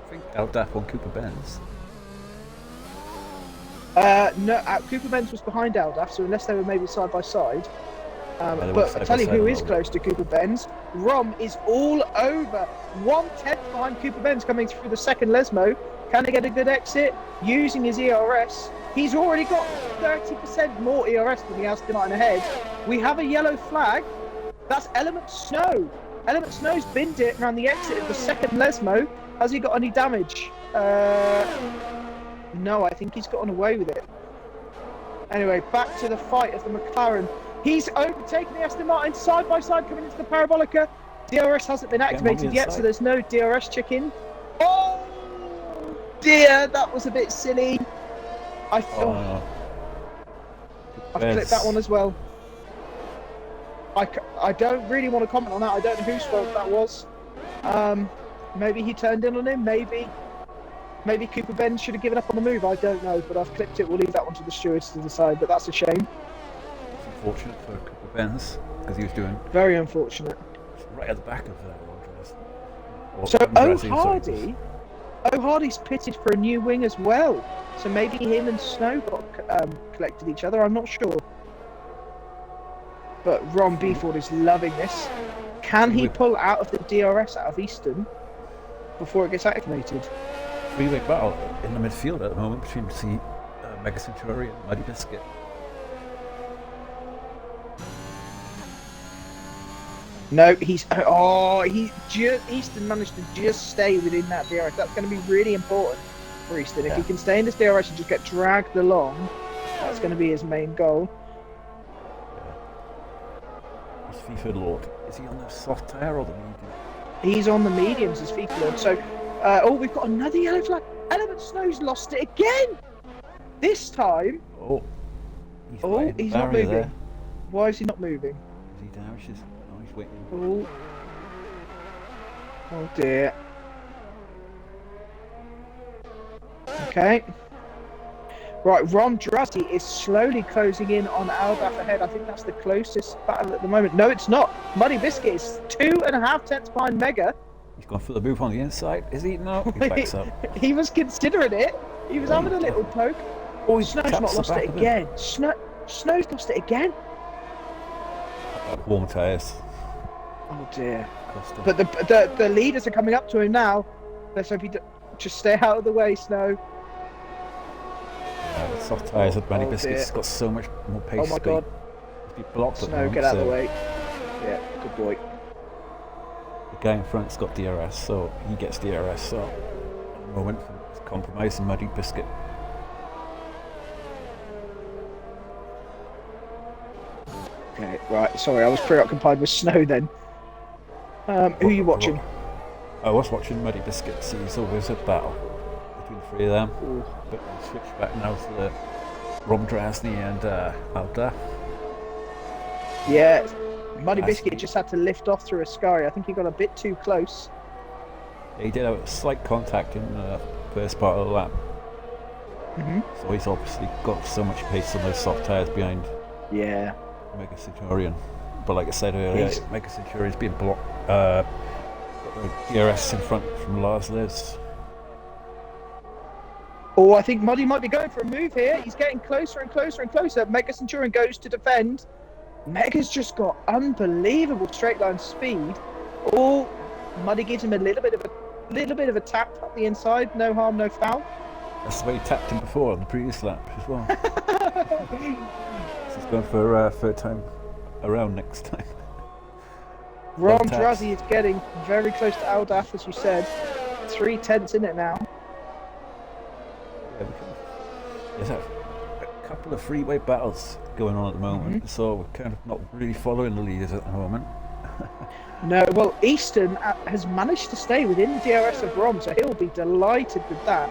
think Aldaf on Cooper Benz. No, Cooper Benz was behind Aldaf, so unless they were maybe side by side. But I tell you who is close to Cooper Benz. Rom is all over. 1/10 behind Cooper Benz coming through the second Lesmo. Can he get a good exit? Using his ERS. He's already got 30% more ERS than the Aston Martin ahead. We have a yellow flag. That's Element Snow. Element Snow's binned it around the exit of the second Lesmo. Has he got any damage? No, I think he's gotten away with it. Anyway, back to the fight of the McLaren. He's overtaken the Aston Martin side by side coming into the Parabolica. DRS hasn't been activated yet, so there's no DRS chicken. Oh dear, that was a bit silly. I've clipped that one as well. I don't really want to comment on that. I don't know whose fault that was. Maybe he turned in on him. Maybe Cooper Benz should have given up on the move. I don't know, but I've clipped it. We'll leave that one to the stewards to decide. But that's a shame. unfortunate for a couple of ends because he was doing Very unfortunate. right at the back of Andres. So Sorry. Hardy's pitted for a new wing as well. So maybe him and Snow got collected each other. I'm not sure. But Ron Beeford is loving this. Can he pull out of the DRS out of Easton before it gets activated? Three-way battle in the midfield at the moment between Mega Centauri and Muddy Biscuit. No, Easton managed to just stay within that DRS. That's going to be really important for Easton. If he can stay in this DRS and just get dragged along, that's going to be his main goal. He's FIFA Lord. Is he on the soft tyre or the medium? He's on the mediums as FIFA Lord. So, we've got another yellow flag. Element Snow's lost it again. This time. He's not moving. There. Why is he not moving? Is he down? He's waiting. Oh dear. Okay. Right, Ron Druzzy is slowly closing in on Aldaf ahead. I think that's the closest battle at the moment. No, it's not. Muddy Biscuit is 2.5 tenths behind Mega. He's gone for the move on the inside. Is he? No, he backs up. He was considering it. He was having a little poke. Oh, Snow's not lost it again. Snow's lost it again. Warm tyres. Oh dear. But the leaders are coming up to him now. Let's hope he just stay out of the way, Snow. The soft tyres of Muddy Biscuit's got so much more pace. Oh my god. He's blocked. Snow, get out of the way. Yeah, good boy. The guy in front's got DRS, so he gets DRS. So at the moment, it's compromising Muddy Biscuit. Okay, right. Sorry, I was preoccupied with Snow then. Who are you watching? I was watching Muddy Biscuit. See, it's always a battle between the three of them. Ooh. But we'll switch back now to the Rob Drasny and Alda. Yeah, Muddy Biscuit just had to lift off through a scurry. I think he got a bit too close. Yeah, he did have a slight contact in the first part of the lap. So he's obviously got so much pace on those soft tyres behind. Yeah. Mega Centurion. But like I said earlier, Mega Centurion's being blocked. DRS in front from Lars Liz. Oh, I think Muddy might be going for a move here. He's getting closer and closer and closer. Mega Centurion goes to defend. Mega's just got unbelievable straight line speed. Oh, Muddy gives him a little bit of a tap up the inside. No harm, no foul. That's the way he tapped him before on the previous lap as well. So he's going for third time around next time. Ron Druzzy is getting very close to Aldaf, as you said. 3 tenths in it now. Yeah, there's a couple of freeway battles going on at the moment, so we're kind of not really following the leaders at the moment. No, well, Easton has managed to stay within the DRS of Rom, so he'll be delighted with that.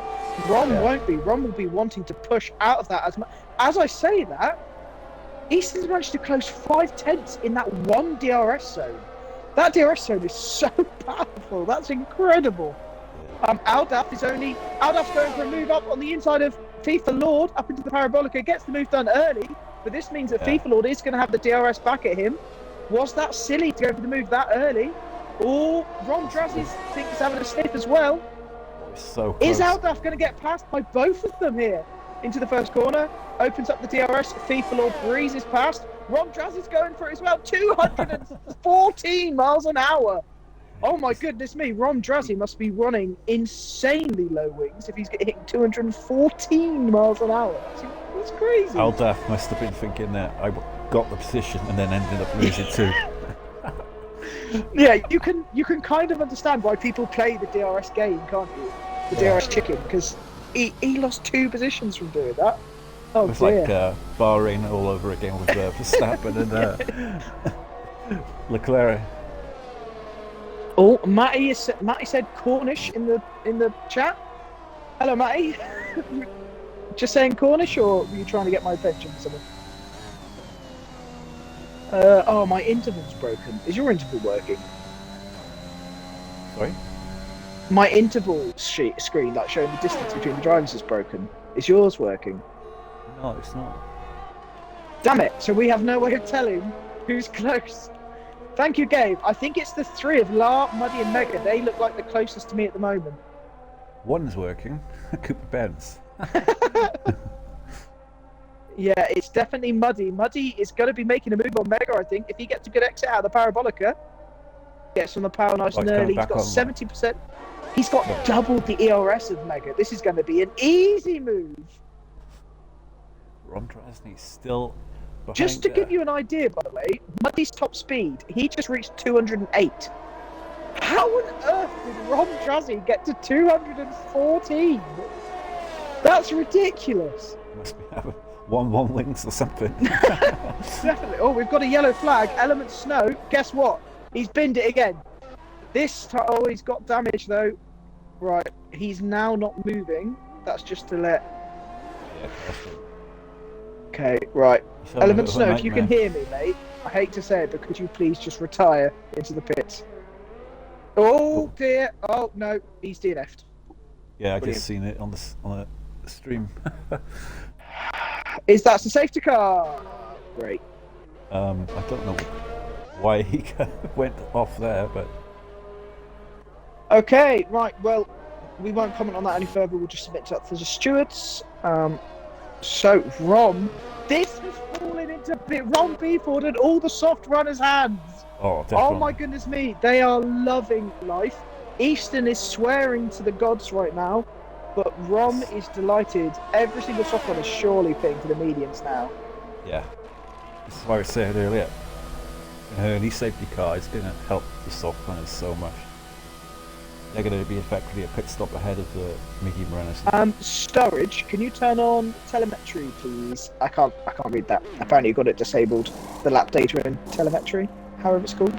Rom won't be. Rom will be wanting to push out of that as much. As I say that, Easton's managed to close 5 tenths in that one DRS zone. That DRS zone is so powerful. That's incredible. Aldaf's going for a move up on the inside of FIFA Lord up into the Parabolica. Gets the move done early, but this means that FIFA Lord is going to have the DRS back at him. Was that silly to go for the move that early? Oh, Ron Druzzy thinks he's having a sniff as well. So close. Is Aldaf going to get passed by both of them here? Into the first corner, opens up the DRS. FIFA Lord breezes past. Ron Druzzy's going for it as well. 214 miles an hour. Oh my goodness me, Ron Druzzy must be running insanely low wings if he's hitting 214 miles an hour. That's crazy. Aldaf must have been thinking that I got the position and then ended up losing too. Yeah, you can kind of understand why people play the DRS game, can't you? The DRS chicken, because he lost 2 positions from doing that. Oh, it was like Bahrain all over again with Verstappen and Leclerc. Oh, Matty said Cornish in the chat. Hello, Matty. Just saying Cornish, or were you trying to get my attention for something? Oh, my interval's broken. Is your interval working? Sorry? My interval screen, like showing the distance between the drivers, is broken. Is yours working? No, it's not. Damn it! So we have no way of telling who's close. Thank you, Gabe. I think it's the three of La, Muddy, and Mega. They look like the closest to me at the moment. One's working. Cooper Benz. Yeah, it's definitely Muddy. Muddy is going to be making a move on Mega, I think. If he gets a good exit out of the Parabolica, gets on the power nice and early. He's got 70%. He's got double the ERS of Mega. This is going to be an easy move. Ron Drasney's still behind. Just to give you an idea, by the way, Muddy's top speed, he just reached 208. How on earth did Ron Drasney get to 214? That's ridiculous. Must be having 1-1 wings or something. Definitely. Oh, we've got a yellow flag. Element snow. Guess what? He's binned it again. This time, oh, he's got damage though. Right, he's now not moving. That's just to let. Yeah, perfect. Okay, right. So Element snow, if you can hear me, mate, I hate to say it, but could you please just retire into the pits? Oh dear. Oh no, he's DNF'd. Yeah, I Brilliant. just seen it on the stream. Is that the safety car? Great. I don't know why he went off there, but Okay, right. Well, we won't comment on that any further. We'll just submit that to the stewards. So Rom, this has fallen into Ron Beeford and all the soft runners' hands. oh, definitely. Oh my goodness me, they are loving life. Easton is swearing to the gods right now, but Rom is delighted. Every single soft runner is surely pitting for the mediums now. Yeah, this is why I said earlier. An early safety car is going to help the soft runners so much. They're going to be effectively a pit stop ahead of the medium runners. Storage, can you turn on telemetry, please? I can't read that. Apparently you got it disabled. The lap data and telemetry, however it's called.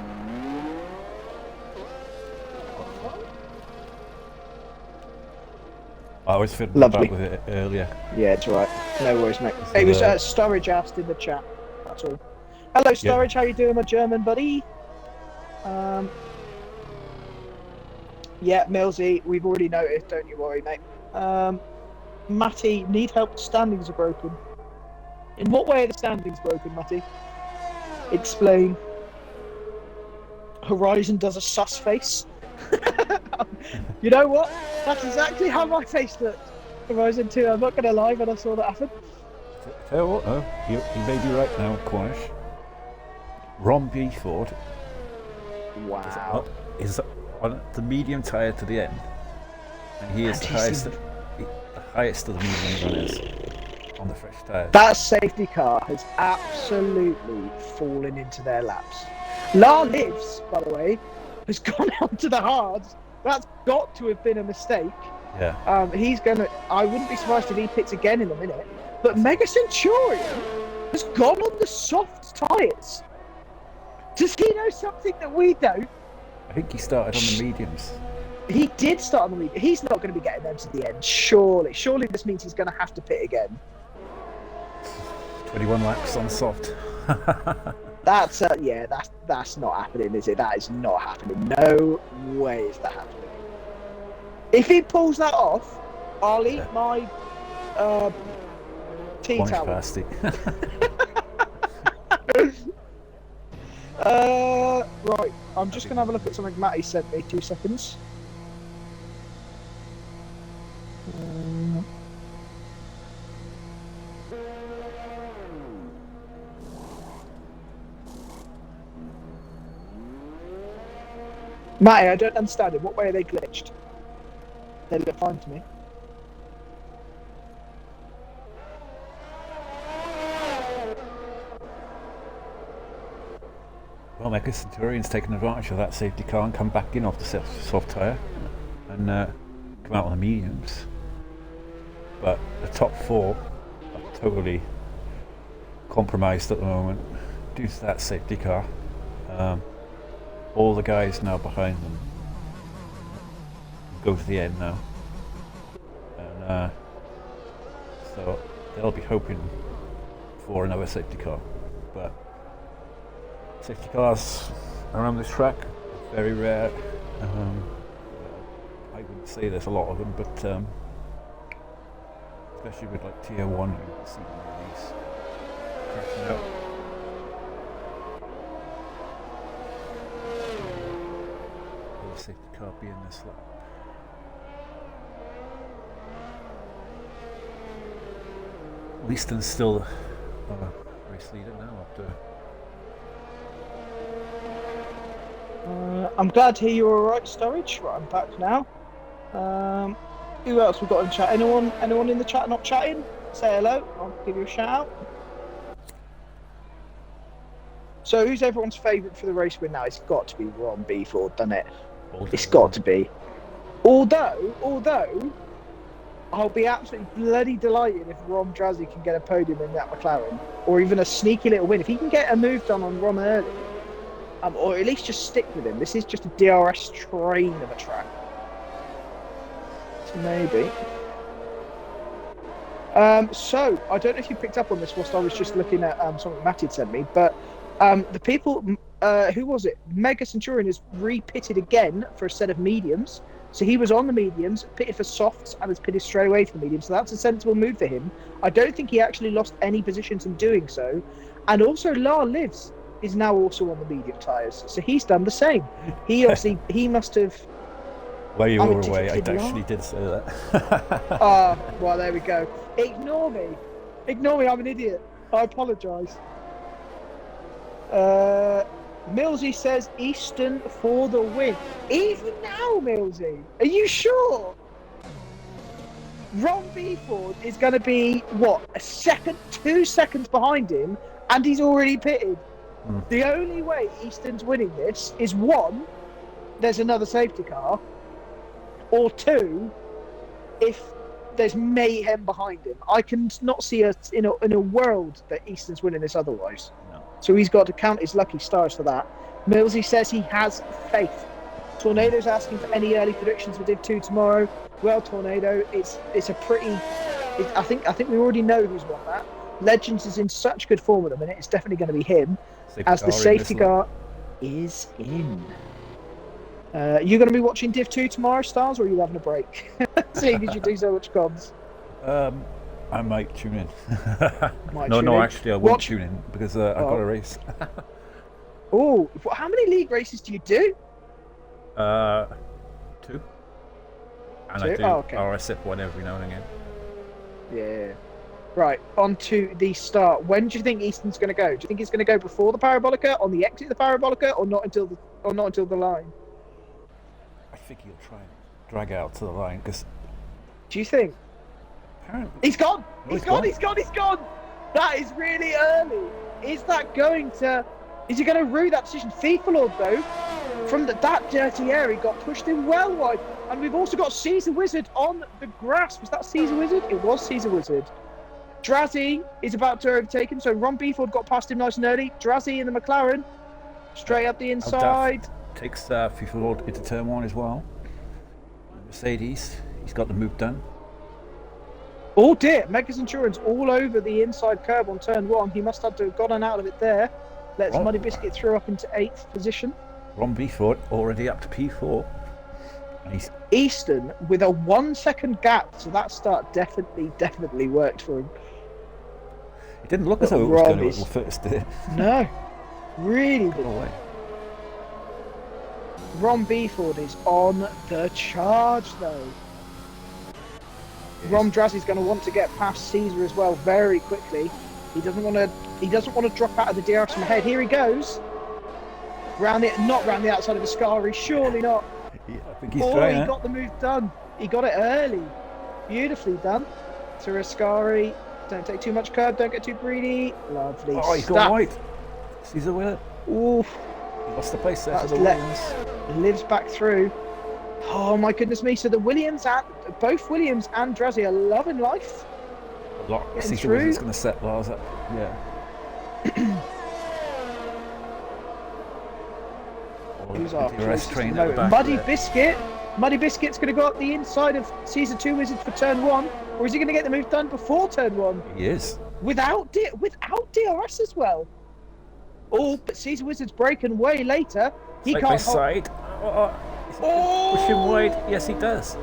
I was fiddling Lovely. about with it earlier. Yeah, it's alright. No worries, mate. So It was Storage asked in the chat. That's all. Hello, Storage. How you doing, my German buddy? Yeah, Millsy, we've already noticed. Don't you worry, mate. Matty, need help. Standings are broken. In what way are the standings broken, Matty? Explain. Horizon does a sus face. You know what? That's exactly how my face looked. Horizon 2, I'm not going to lie when I saw that happen. Tell you what, though, you may be right now, Cornish. Ron Beeford Wow. is on the medium tyre to the end, and he is the highest of the medium runners on the fresh tyre. That safety car has absolutely fallen into their laps. La Lives, by the way, has gone onto the hards. That's got to have been a mistake. Yeah. He's gonna. I wouldn't be surprised if he pits again in a minute. But Mega Centurion has gone on the soft tyres. Does he know something that we don't? I think he started on the mediums. He did start on the lead. He's not going to be getting them to the end. Surely this means he's going to have to pit again. 21 laps on soft. That's that's not happening, is it? That is not happening. No way is that happening. If he pulls that off, I'll eat my tea Cornish towel. pasty. Right. I'm just going to have a look at something Matty sent me. 2 seconds. Matty, I don't understand it. What way are they glitched? They look fine to me. Well, Mega Centurion's taken advantage of that safety car and come back in off the soft tyre and come out on the mediums. But the top 4 are totally compromised at the moment due to that safety car. All the guys now behind them go to the end now, and so they'll be hoping for another safety car. But safety cars around this track are very rare. I wouldn't say there's a lot of them, but especially with like tier 1, you see them release crashing out. Will the safety car be in this lap? Leaston's still race leader now after. I'm glad to hear you're alright, Storage. Right, I'm back now. Who else we got in chat? Anyone in the chat not chatting? Say hello. I'll give you a shout out. So, who's everyone's favourite for the race win now? It's got to be Ron Beeford, doesn't it? It's got to be. Although, I'll be absolutely bloody delighted if Rom Drazzy can get a podium in that McLaren, or even a sneaky little win. If he can get a move done on Rom early, or at least just stick with him. This is just a DRS train of a track. So maybe. So, I don't know if you picked up on this whilst I was just looking at something Matt had sent me, but the people, who was it? Mega Centurion is re-pitted again for a set of mediums. So he was on the mediums, pitted for softs, and has pitted straight away for the mediums. So that's a sensible move for him. I don't think he actually lost any positions in doing so. And also, La Lives is now also on the medium tyres. So he's done the same. He obviously, he must have... While you were away, I actually did say that. Well, there we go. Ignore me, I'm an idiot. I apologise. Millsy says Easton for the win. Even now, Millsy? Are you sure? Ron Beeford is going to be, what, 2 seconds behind him, and he's already pitted. The only way Easton's winning this is, 1, there's another safety car, or 2, if there's mayhem behind him. I can not see in a world that Easton's winning this otherwise. No. So he's got to count his lucky stars for that. Millsy says he has faith. Tornado's asking for any early predictions for Div 2 tomorrow. Well, Tornado, it's a pretty... I think we already know who's won that. Legends is in such good form at the minute. It's definitely going to be him, as the safety car is in. You going to be watching Div 2 tomorrow, Stars, or are you having a break? Seeing as you do so much comms. I might tune in. Actually, I won't tune in because I've got a race. Oh, how many league races do you do? 2. And 2? I do RSF1 every now and again. Yeah. Right, on to the start. When do you think Easton's going to go? Do you think he's going to go before the Parabolica, on the exit of the Parabolica, or not until the line? I think he'll try and drag out to the line because. Do you think? Apparently. He's gone. He's gone. That is really early. Is that going to? Is he going to rue that decision? FIFA Lord though, from that dirty area, got pushed in well wide, and we've also got Caesar Wizard on the grass. Was that Caesar Wizard? It was Caesar Wizard. Drazzy is about to overtake him, so Ron Beeford got past him nice and early. Drazzy in the McLaren, straight up the inside. Takes FIFA Lord into turn 1 as well. Mercedes, he's got the move done. Oh dear, Mega Centurion's all over the inside curb on turn 1. He must have to have gotten out of it there. Lets Muddy Biscuit through up into 8th position. Ron Beeford already up to P4. And he's Easton with a 1 second gap, so that start definitely worked for him. It didn't look as though it was going to go first, did it? No, really didn't. Ron Beeford is on the charge though. Yes. Ron Drazzy's going to want to get past Caesar as well very quickly. He doesn't want to drop out of the DRS from ahead. Here he goes. Not round the outside of the Ascari, surely not. Yeah, I think he's trying. He got the move done. He got it early. Beautifully done. To Ascari. Don't take too much curb, don't get too greedy. Lovely stuff. Oh, he's got white. Caesar with it. Ooh. He lost the place there for the Williams. Lives back through. Oh my goodness me! So the both Williams and Drazzy are loving life. Caesar Wizard's going to set Lars up. Yeah. Who's our train at the back Muddy Biscuit. Muddy Biscuit's going to go up the inside of Caesar 2 Wizard for turn 1, or is he going to get the move done before turn 1? He is. Without DRS as well. Oh, but Caesar Wizard's breaking way later. He side can't. By side. Push him wide. Yes, he does.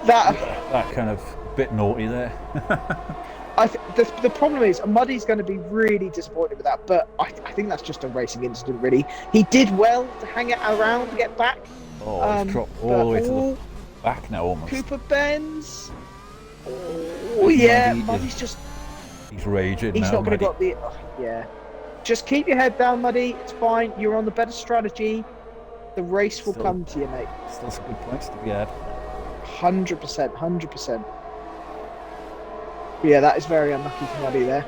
that kind of bit naughty there. The problem is Muddy's going to be really disappointed with that, but I think that's just a racing incident, really. He did well to hang it around to get back. He's dropped all the way to the back now, almost. Cooper Benz. Oh yeah, Muddy's just. He's raging. He's now, not going to got the. Yeah. Just keep your head down, Muddy. It's fine. You're on the better strategy. The race will come to you, mate. Still some good points to be had. 100%, 100%. Yeah, that is very unlucky for Muddy there.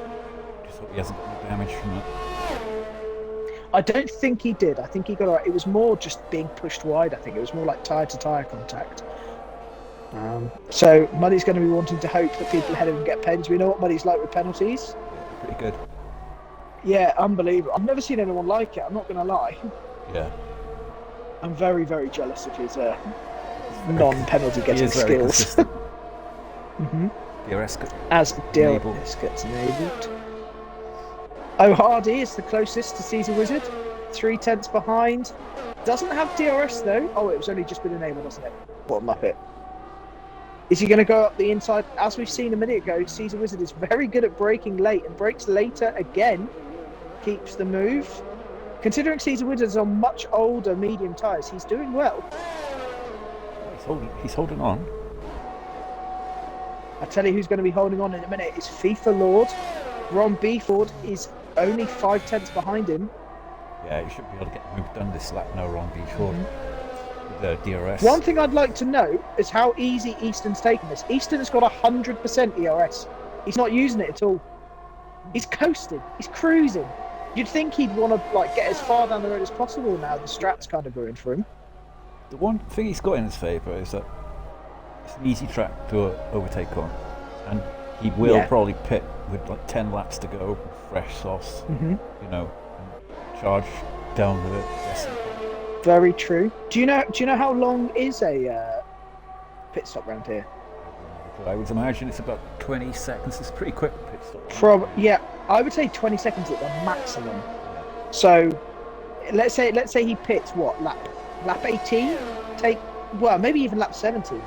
Just hope he hasn't got any damage from it. I don't think he did. I think he got alright. It was more just being pushed wide. I think it was more like tyre-to-tyre contact. So Muddy's going to be wanting to hope that people ahead of him get pens. We know what Muddy's like with penalties. Yeah, pretty good. Yeah, unbelievable. I've never seen anyone like it. I'm not going to lie. Yeah. I'm very, very jealous of his non-penalty getting skills. Mm-hmm. As DRS gets enabled. Oh, Hardy is the closest to Caesar Wizard. 3/10 behind. Doesn't have DRS though. Oh, it was only just been enabled, doesn't it? What a muppet. Is he going to go up the inside? As we've seen a minute ago, Caesar Wizard is very good at braking late and brakes later again. Keeps the move. Considering Caesar Wizard is on much older medium tyres, he's doing well. He's holding on. I tell you who's going to be holding on in a minute is FIFA Lord. Ron Beeford is only 5/10 behind him. Yeah, he should be able to get the move done this lap now, Ron Beeford. With the DRS. One thing I'd like to know is how easy Easton's taking this. Easton has got 100% ERS. He's not using it at all. He's coasting. He's cruising. You'd think he'd want to get as far down the road as possible now. The strat's kind of ruined for him. The one thing he's got in his favour is that it's an easy track to overtake on, and he will probably pit with 10 laps to go, fresh sauce, and charge down with it. Very true. Do you know how long is a pit stop round here? I would imagine it's about 20 seconds. It's pretty quick pit stop. I would say 20 seconds at the maximum. So let's say he pits lap 18, maybe even lap 17.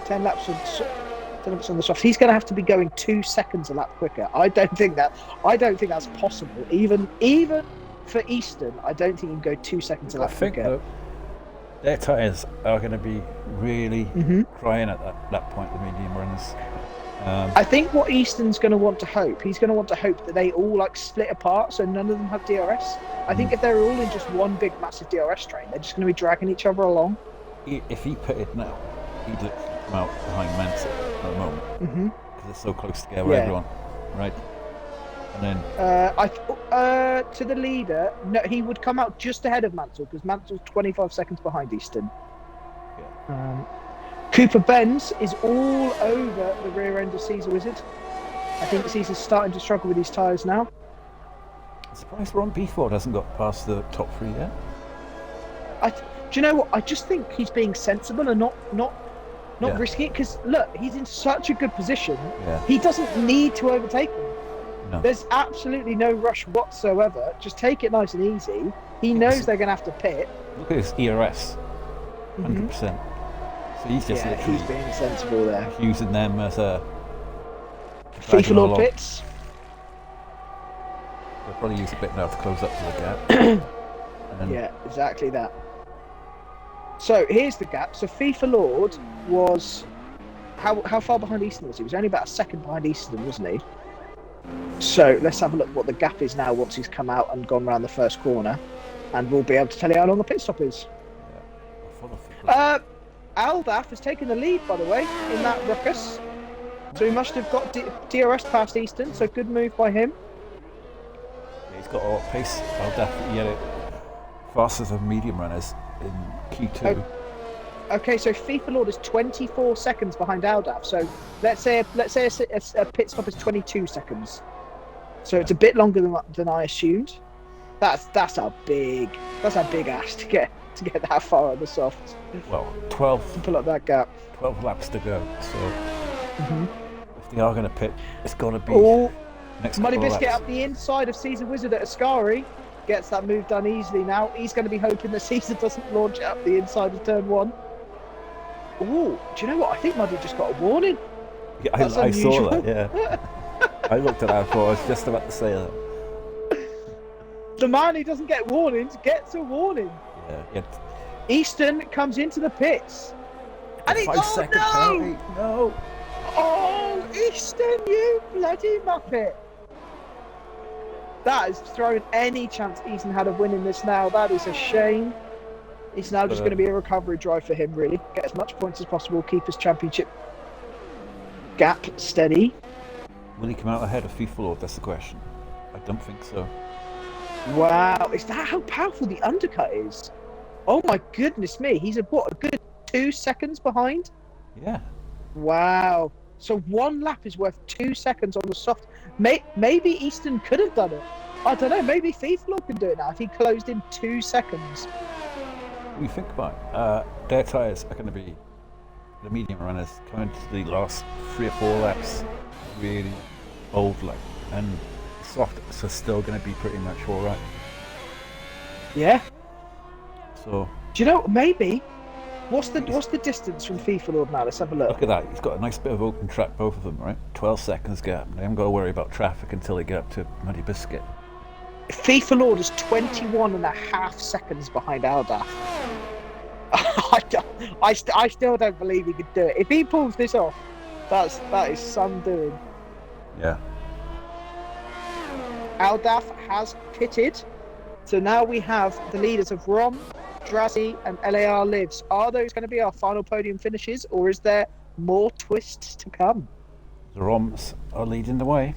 10 laps on the soft. He's going to have to be going 2 seconds a lap quicker. I don't think that's possible. Even for Easton, I don't think he can go 2 seconds a lap quicker. I think their tyres are going to be really crying at that point, the medium runners. I think what Easton's going to want to hope, he's going to want to hope that they all split apart so none of them have DRS. I think if they're all in just one big massive DRS train, they're just going to be dragging each other along. If he pitted now, he'd literally come out behind Mansell at the moment because they're so close together, everyone, right? And then to the leader, no, he would come out just ahead of Mansell because Mansell's 25 seconds behind Easton. Yeah. Cooper Benz is all over the rear end of Caesar Wizard. I think Caesar's starting to struggle with his tyres now. I'm surprised Ron Beeford hasn't got past the top 3 yet. Do you know what? I just think he's being sensible and not risking it because look, he's in such a good position. Yeah. He doesn't need to overtake them. No. There's absolutely no rush whatsoever. Just take it nice and easy. He knows they're going to have to pit. Look at his ERS, 100%. So he's just he's being sensible there. Using them as a FIFA Lord pits. They'll probably use a bit now to close up to the gap. Yeah, exactly that. So here's the gap. So FIFA Lord was how far behind Easton was he? He was only about a second behind Easton, wasn't he? So let's have a look what the gap is now once he's come out and gone around the first corner, and we'll be able to tell you how long the pit stop is. Aldaf has taken the lead, by the way, in that ruckus. So he must have got DRS past Easton, so good move by him. Yeah, he's got a lot of pace. Aldaf, he had it faster than medium runners in Q2. Okay, so FIFA Lord is 24 seconds behind Aldaf. So let's say a pit stop is 22 seconds. So it's a bit longer than I assumed. That's a big ask to get that far on the soft. Well, 12 to pull up that gap. 12 laps to go. So if they are going to pit, it's got to be next. Muddy Biscuit up the inside of Caesar Wizard at Ascari. Gets that move done easily now. He's going to be hoping that Caesar doesn't launch it up the inside of turn 1. Ooh, do you know what? I think Muddy just got a warning. Yeah, I saw that, yeah. I looked at that before. I was just about to say that. The man who doesn't get warnings gets a warning. Yeah. Easton comes into the pits. And he, 5-second penalty. No. Oh, Easton, you bloody muppet. That has thrown any chance Easton had of winning this now. That is a shame. It's now just going to be a recovery drive for him, really. Get as much points as possible, keep his championship gap steady. Will he come out ahead of FIFA Lord? That's the question. I don't think so. Wow, is that how powerful the undercut is? Oh my goodness me, he's a good 2 seconds behind? Yeah. Wow. So 1 lap is worth 2 seconds on the soft. Maybe Easton could have done it. I don't know, maybe FIFA Lord can do it now if he closed in 2 seconds. When you think about it, their tyres are going to be the medium runners coming to the last 3 or 4 laps really old, like, and the softs are still going to be pretty much all right. Yeah. So do you know, maybe what's the distance from FIFA Lord now? Let's have a look. Look at that, he's got a nice bit of open track, both of them, right? 12 seconds gap. They haven't got to worry about traffic until they get up to Muddy Biscuit. FIFA Lord is 21.5 seconds behind Aldaf. I still don't believe he could do it. If he pulls this off, that is some doing. Yeah. Aldaf has pitted, so now we have the leaders of Rom, Drazi, and LAR Lives. Are those going to be our final podium finishes, or is there more twists to come? The Roms are leading the way.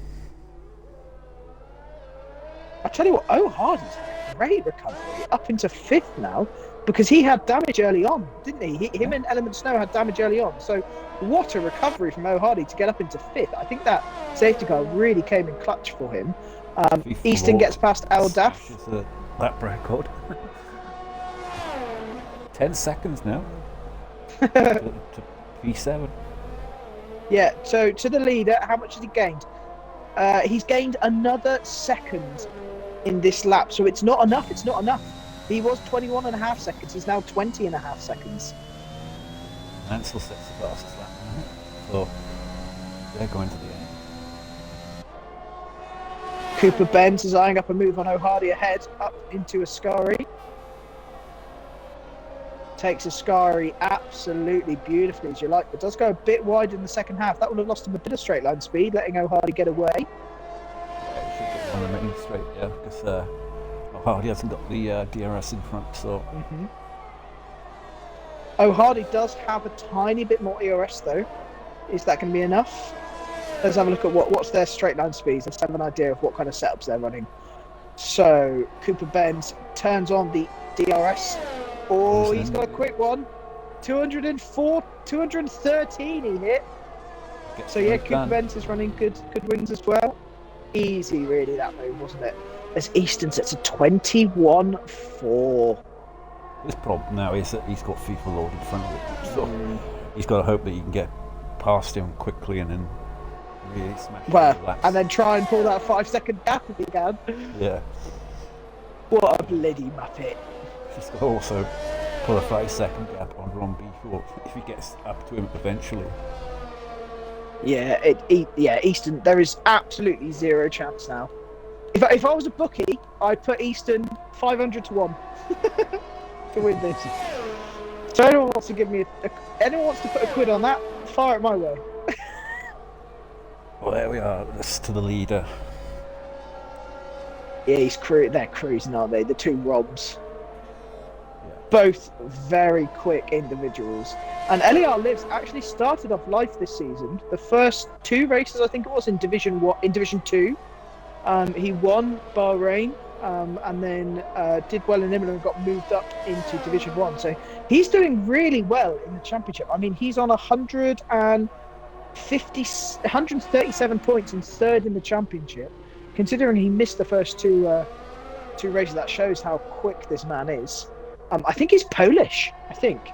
I tell you what, O'Hardy's had a great recovery, up into 5th now, because he had damage early on, didn't he? Him and Element Snow had damage early on, so what a recovery from O'Hardy to get up into 5th. I think that safety car really came in clutch for him. Easton gets past Aldaf. It's a lap record. 10 seconds now to P7. Yeah, so to the leader, how much has he gained? He's gained another second in this lap, so it's not enough. He was 21.5 seconds, he's now 20.5 seconds. Ansel sets the fastest lap, so they're going to the end. Cooper Benz is eyeing up a move on O'Hardy ahead, up into Ascari. Takes Ascari absolutely beautifully, as you like, but does go a bit wide in the second half. That would have lost him a bit of straight line speed, letting O'Hardy get away. Yeah, he should get on the main straight, yeah, because O'Hardy hasn't got the DRS in front, so. O'Hardy does have a tiny bit more ERS though. Is that going to be enough? Let's have a look at what's their straight line speeds. Let's have an idea of what kind of setups they're running. So Cooper Benz turns on the DRS. Oh, he's got a quick one. 204, 213 he hit. So yeah, Cooper Benz is running good wins as well. Easy really, that move, wasn't it? As Easton sets a 21-4. His problem now is that he's got FIFA Lord in front of him, so he's got to hope that he can get past him quickly and then really smash well, laps. And then try and pull that 5-second gap if he can. Yeah. What a bloody muppet. He's got to also pull a 5-second gap on Ron B4 if he gets up to him eventually. Yeah, Easton, there is absolutely zero chance now. If I was a bookie, I'd put Easton 500 to 1 to win this. So anyone wants to give me anyone wants to put a quid on that, fire it my way. Well, there we are. That's to the leader. Yeah, they're cruising, aren't they? The two Robs. Both very quick individuals. And LER Lives actually started off life this season. The first 2 races, I think it was, in Division 2. He won Bahrain, and then did well in Imola and got moved up into Division 1. So he's doing really well in the championship. I mean, he's on 137 points and 3rd in the championship. Considering he missed the first two races, that shows how quick this man is. I think he's Polish. I think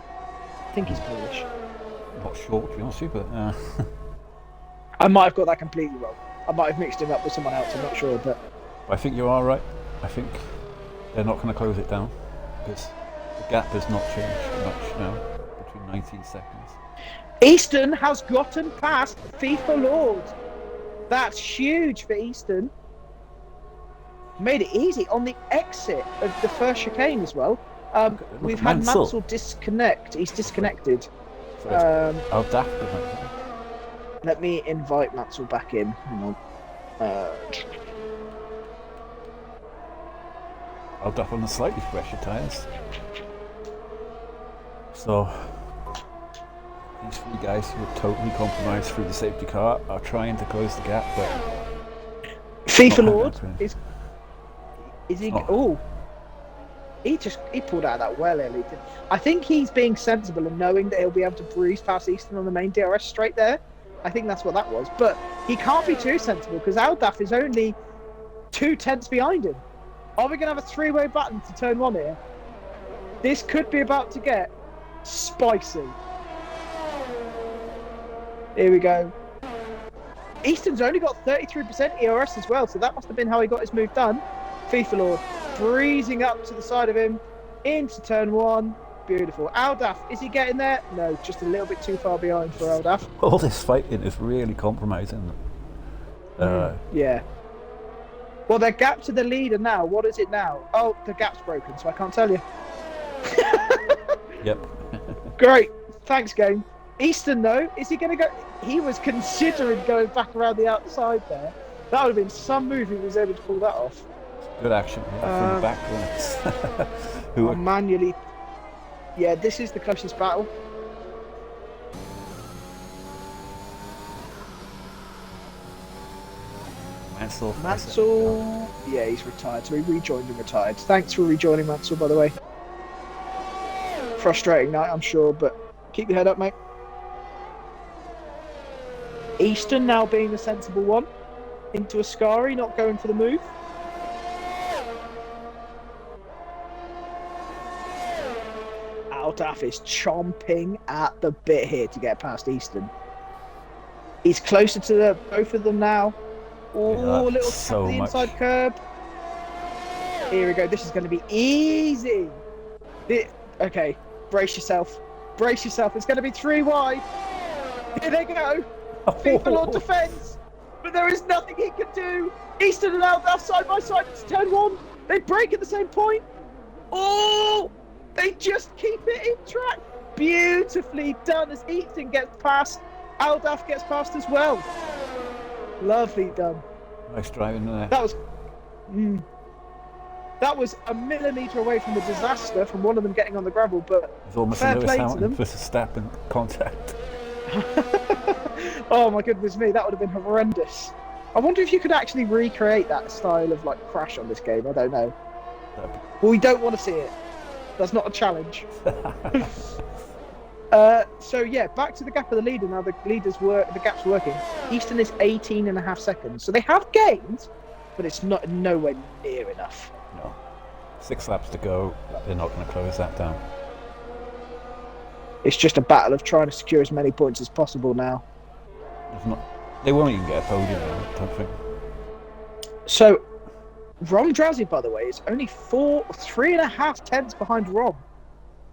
he's Polish. Not sure, to be honest with you, but I might have got that completely wrong. I might have mixed him up with someone else. I'm not sure, but I think you are right. I think they're not going to close it down because the gap has not changed much now, between 19 seconds. Easton has gotten past FIFA Lord. That's huge for Easton. Made it easy on the exit of the first chicane as well. We've had Mansell disconnect. He's disconnected. How daft is that? Let me invite Mansell back in. Hang on. How daft on the slightly fresher tyres. So these three guys who are totally compromised through the safety car are trying to close the gap, but FIFA Lord is he? Oh, he pulled out of that well early. I think he's being sensible and knowing that he'll be able to breeze past Easton on the main DRS straight there. I think that's what that was. But he can't be too sensible because Aldaf is only 2/10 behind him. Are we going to have a three-way button to turn one here? This could be about to get spicy. Here we go. Easton's only got 33% ERS as well, so that must have been how he got his move done. FIFA Lord breezing up to the side of him into turn one. Beautiful. Aldaf, is he getting there? No, just a little bit too far behind for Aldaf. All this fighting is really compromising them. Yeah. Well, their gap to the leader now. What is it now? Oh, the gap's broken, so I can't tell you. Yep. Great. Thanks, game. Easton, though, is he going to go? He was considering going back around the outside there. That would have been some move if he was able to pull that off. Good action from the back runners. Manually. Yeah, this is the closest battle. Mansell. Yeah, he's retired, so he rejoined and retired. Thanks for rejoining, Mansell, by the way. Frustrating night, I'm sure, but keep your head up, mate. Easton now being the sensible one. Into Ascari, not going for the move. Aldaf is chomping at the bit here to get past Easton. He's closer to both of them now. Oh, a little tap to the inside curb. Here we go. This is going to be easy. Okay, brace yourself. Brace yourself. It's going to be 3 wide. Here they go. People on defence. But there is nothing he can do. Easton and Aldaf side by side. It's turn one. They break at the same point. Oh! They just keep it in track. Beautifully done as Easton gets past. Aldaf gets past as well. Lovely done. Nice driving there. That was a millimetre away from the disaster from one of them getting on the gravel, but it's almost fair a Lewis play to Hamilton them. versus Verstappen contact. Oh my goodness me, that would have been horrendous. I wonder if you could actually recreate that style of crash on this game. I don't know. Well, we don't want to see it. That's not a challenge. So yeah, back to the gap of the leader now. The gap's working. Easton is 18.5 seconds, so they have gained, but it's nowhere near enough. No, 6 laps to go. They're not going to close that down. It's just a battle of trying to secure as many points as possible now. They won't even get a podium, I don't think. So, Rom Drowsy, by the way, is only 3.5 tenths behind Rom.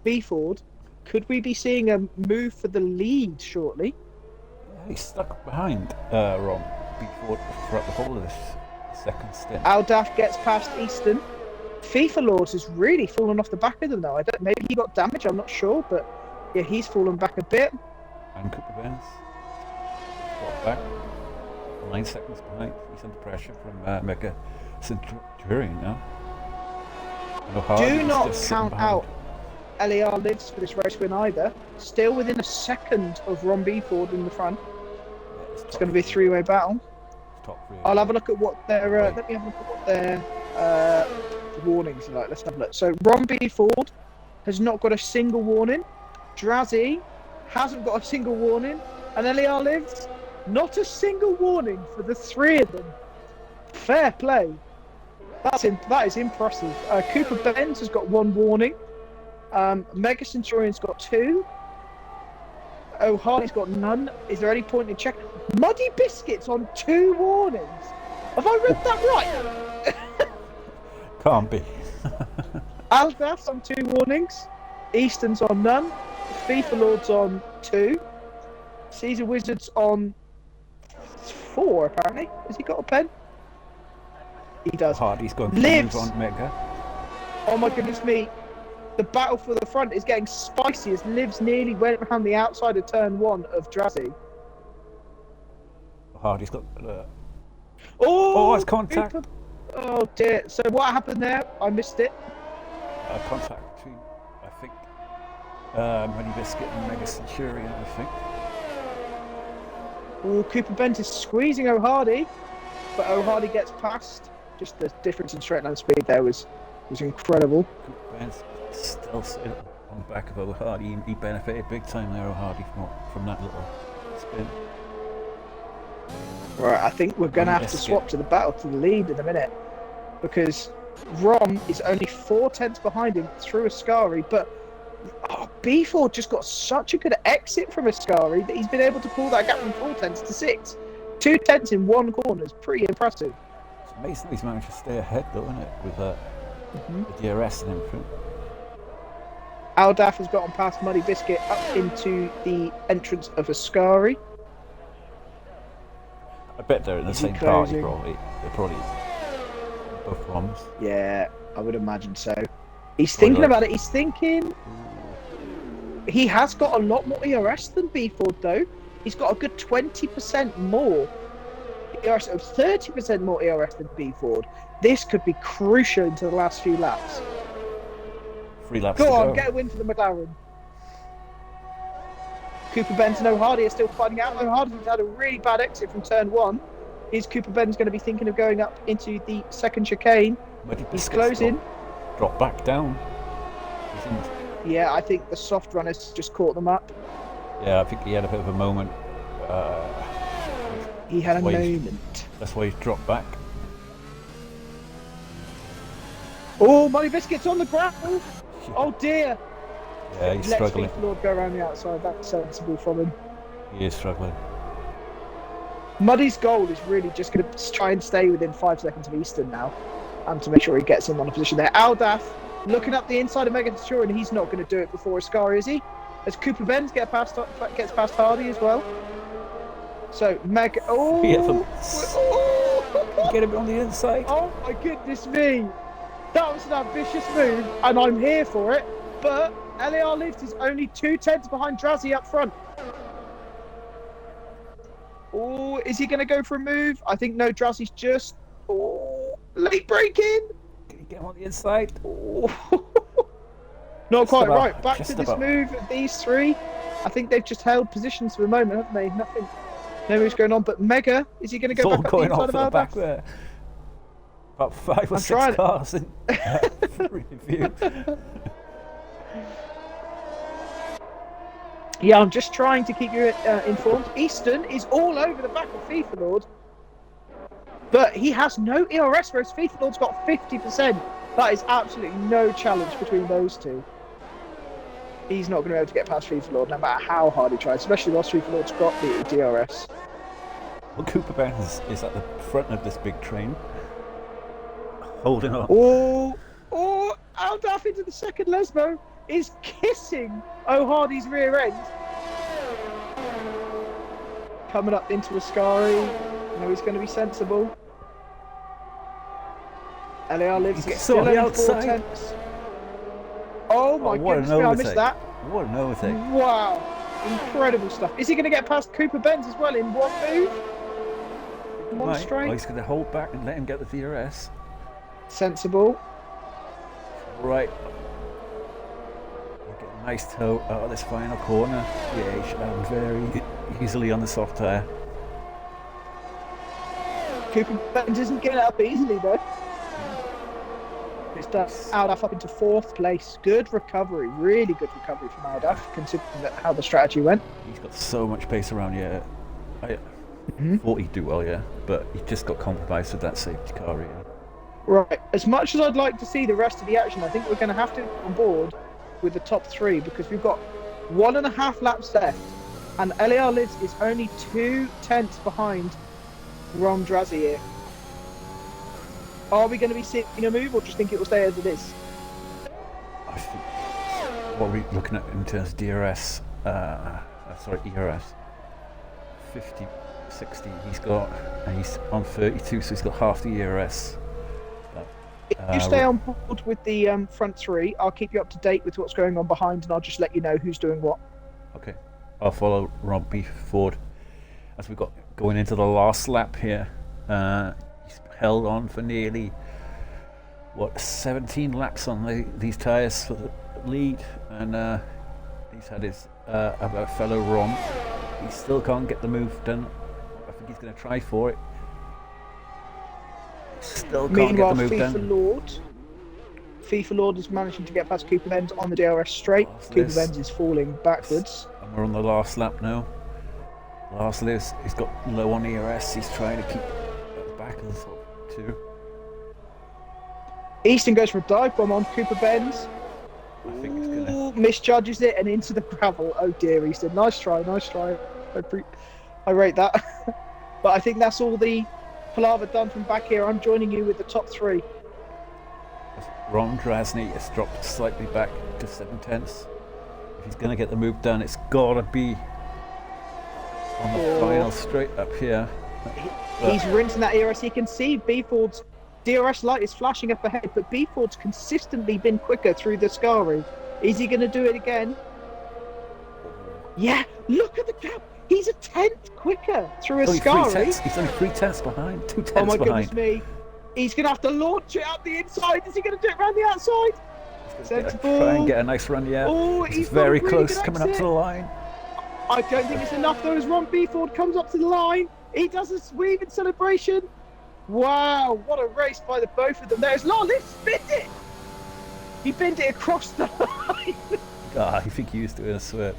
B Ford. Could we be seeing a move for the lead shortly? Yeah, he's stuck behind Rom before throughout the whole of this second stint. Aldaf gets past Easton. FIFA Lords has really fallen off the back of them now. Maybe he got damage, I'm not sure, but yeah, he's fallen back a bit. And Cooper Benz got back 9 seconds behind. He's under pressure from Mega Centurion now. Do not count out LER Lives for this race win either. Still within a second of Ron B Ford in the front. Yeah, it's going to be a 3-way battle. I'll have a look at what their let me have a look at what their warnings are like. Let's have a look. So Ron B Ford has not got a single warning. Drazzy hasn't got a single warning, and LER Lives not a single warning for the 3 of them. Fair play. That is impressive. Cooper Benz has got 1 warning. Mega Centurion's got 2. Oh, Harley's got none. Is there any point in checking? Muddy Biscuits on 2 warnings. Have I read that right? Can't be. Aldaf's on 2 warnings. Easton's on none. FIFA Lord's on 2. Caesar Wizard's on 4 apparently. Has he got a pen? He does. Hardy's going for Lives. the move on Mega. Oh my goodness me. The battle for the front is getting spicy as Livs nearly went around the outside of turn 1 of Drazi. Hardy's got... Oh, it's contact. Oh dear. So what happened there? I missed it. Contact between, I think, Money Biscuit and Mega Centurion, I think. Oh, Cooper Bent is squeezing O'Hardy, but O'Hardy gets past. Just the difference in straight line speed there was incredible. Cooper Bent's still sitting on the back of O'Hardy, and he benefited big time there, O'Hardy, from that little spin. Right, I think we're going to have to swap to the battle to the lead in a minute, because Rom is only 4 tenths behind him through Ascari, but B4 just got such a good exit from Ascari that he's been able to pull that gap from 4 tenths to 6. 2 tenths in one corner is pretty impressive. It's amazing he's managed to stay ahead though, isn't it, with the DRS and everything. Aldaf has gotten past Muddy Biscuit up into the entrance of Ascari. I bet they're in the same party, probably. They're probably both Roms. Yeah, I would imagine so. He's thinking about it. He's thinking. He has got a lot more ERS than B4, though. He's got a good 20% more ERS, 30% more ERS than B4. This could be crucial into the last few laps. 3 laps Go on, get a win for the McLaren. Cooper Benz and O'Hardy are still fighting out. O'Hardy's had a really bad exit from turn 1. Is Cooper Benz going to be thinking of going up into the second chicane? He's closing. Drop back down. Yeah, I think the soft runners just caught them up. Yeah, I think he had a bit of a moment. He had a moment. That's why he dropped back. Oh, Money Biscuit's on the grapple. Oh dear. Yeah, he's struggling. Let Lord go around the outside. That's sensible from him. He is struggling. Muddy's goal is really just going to try and stay within 5 seconds of Easton now, and to make sure he gets him on a position there. Aldaf looking up the inside of Mega Centurion, and he's not going to do it before Ascari, is he? As Cooper Benz gets past Hardy as well. So Mega, get him on the inside. Oh my goodness me! That was an ambitious move, and I'm here for it. But LAR Lift is only 2 tenths behind Drazi up front. Oh, is he going to go for a move? I think no. Drazi's just late braking. Can you get him on the inside? Not quite right. Back to this move of these 3. I think they've just held positions for the moment, haven't they? Nothing. No moves going on. But Mega, is he going to go back up the inside of our back there? About 5 or 6 cars in review. Yeah, I'm just trying to keep you informed. Easton is all over the back of FIFA Lord, but he has no ERS, whereas FIFA Lord's got 50%. That is absolutely no challenge between those two. He's not going to be able to get past FIFA Lord no matter how hard he tries, especially whilst FIFA Lord's got the DRS. Well, Cooper Benz is at the front of this big train, holding on. Oh, Aldaf into the second Lesbo is kissing O'Hardy's rear end. Coming up into Ascari. You know he's going to be sensible. LAR Lives still only 4 tenths. Oh my goodness me, I missed that. What an overtake. Wow. Incredible stuff. Is he going to get past Cooper Benz as well in one move? One straight? Well, he's going to hold back and let him get the DRS. Sensible. Right. Nice toe out of this final corner. Yeah, he should have him very easily on the soft tyre. Cooper Benz isn't getting it up easily though. It's done Aldaf up into 4th place. Good recovery, really good recovery from Aldaf, considering how the strategy went. He's got so much pace around here. I thought he'd do well, yeah, but he just got compromised with that safety car. Really. Right, as much as I'd like to see the rest of the action, I think we're going to have to get on board with the top 3 because we've got 1.5 laps left and LAR Lives is only 2 tenths behind Rom Drazi here. Are we going to be seeing a move or just think it will stay as it is? I think what we're looking at in terms of DRS, ERS, 50 60 he's got, and he's on 32, so he's got half the ERS. If you stay on board with the front three, I'll keep you up to date with what's going on behind, and I'll just let you know who's doing what. Okay, I'll follow Robbie Ford as we got going into the last lap here. He's held on for nearly 17 laps on these tyres for the lead, and he's had his fellow Rom. He still can't get the move done. I think he's going to try for it. Still can't get the move done. FIFA Lord is managing to get past Cooper Benz on the DRS straight. Cooper Benz is falling backwards. And we're on the last lap now. Last Liz, he's got low on ERS. He's trying to keep at the back of the top two. Easton goes for a dive bomb on Cooper Benz. I think it's gonna misjudges it and into the gravel. Oh dear, Easton. Nice try. I rate that. But I think that's all the palaver done from back here. I'm joining you with the top three. Ron Drasny has dropped slightly back to 7/10. If he's going to get the move done, it's got to be on the final straight up here. He's rinsing that ERS. He can see B Ford's DRS light is flashing up ahead, but B Ford's consistently been quicker through the Scari. Is he going to do it again? Yeah, look at the gap. He's a 10th quicker through a Scari. He's only 3 tenths behind, 2 tenths behind. Oh my behind. goodness me. He's going to have to launch it out the inside. Is he going to do it around the outside? Try and get a nice run, yeah. Oh, he's very close, coming up to the line. I don't think it's enough though, as Ron Beeford comes up to the line. He does a sweep in celebration. Wow, what a race by the both of them. There's Lolly, spin it! He bent it across the line. I think he used to a swerve.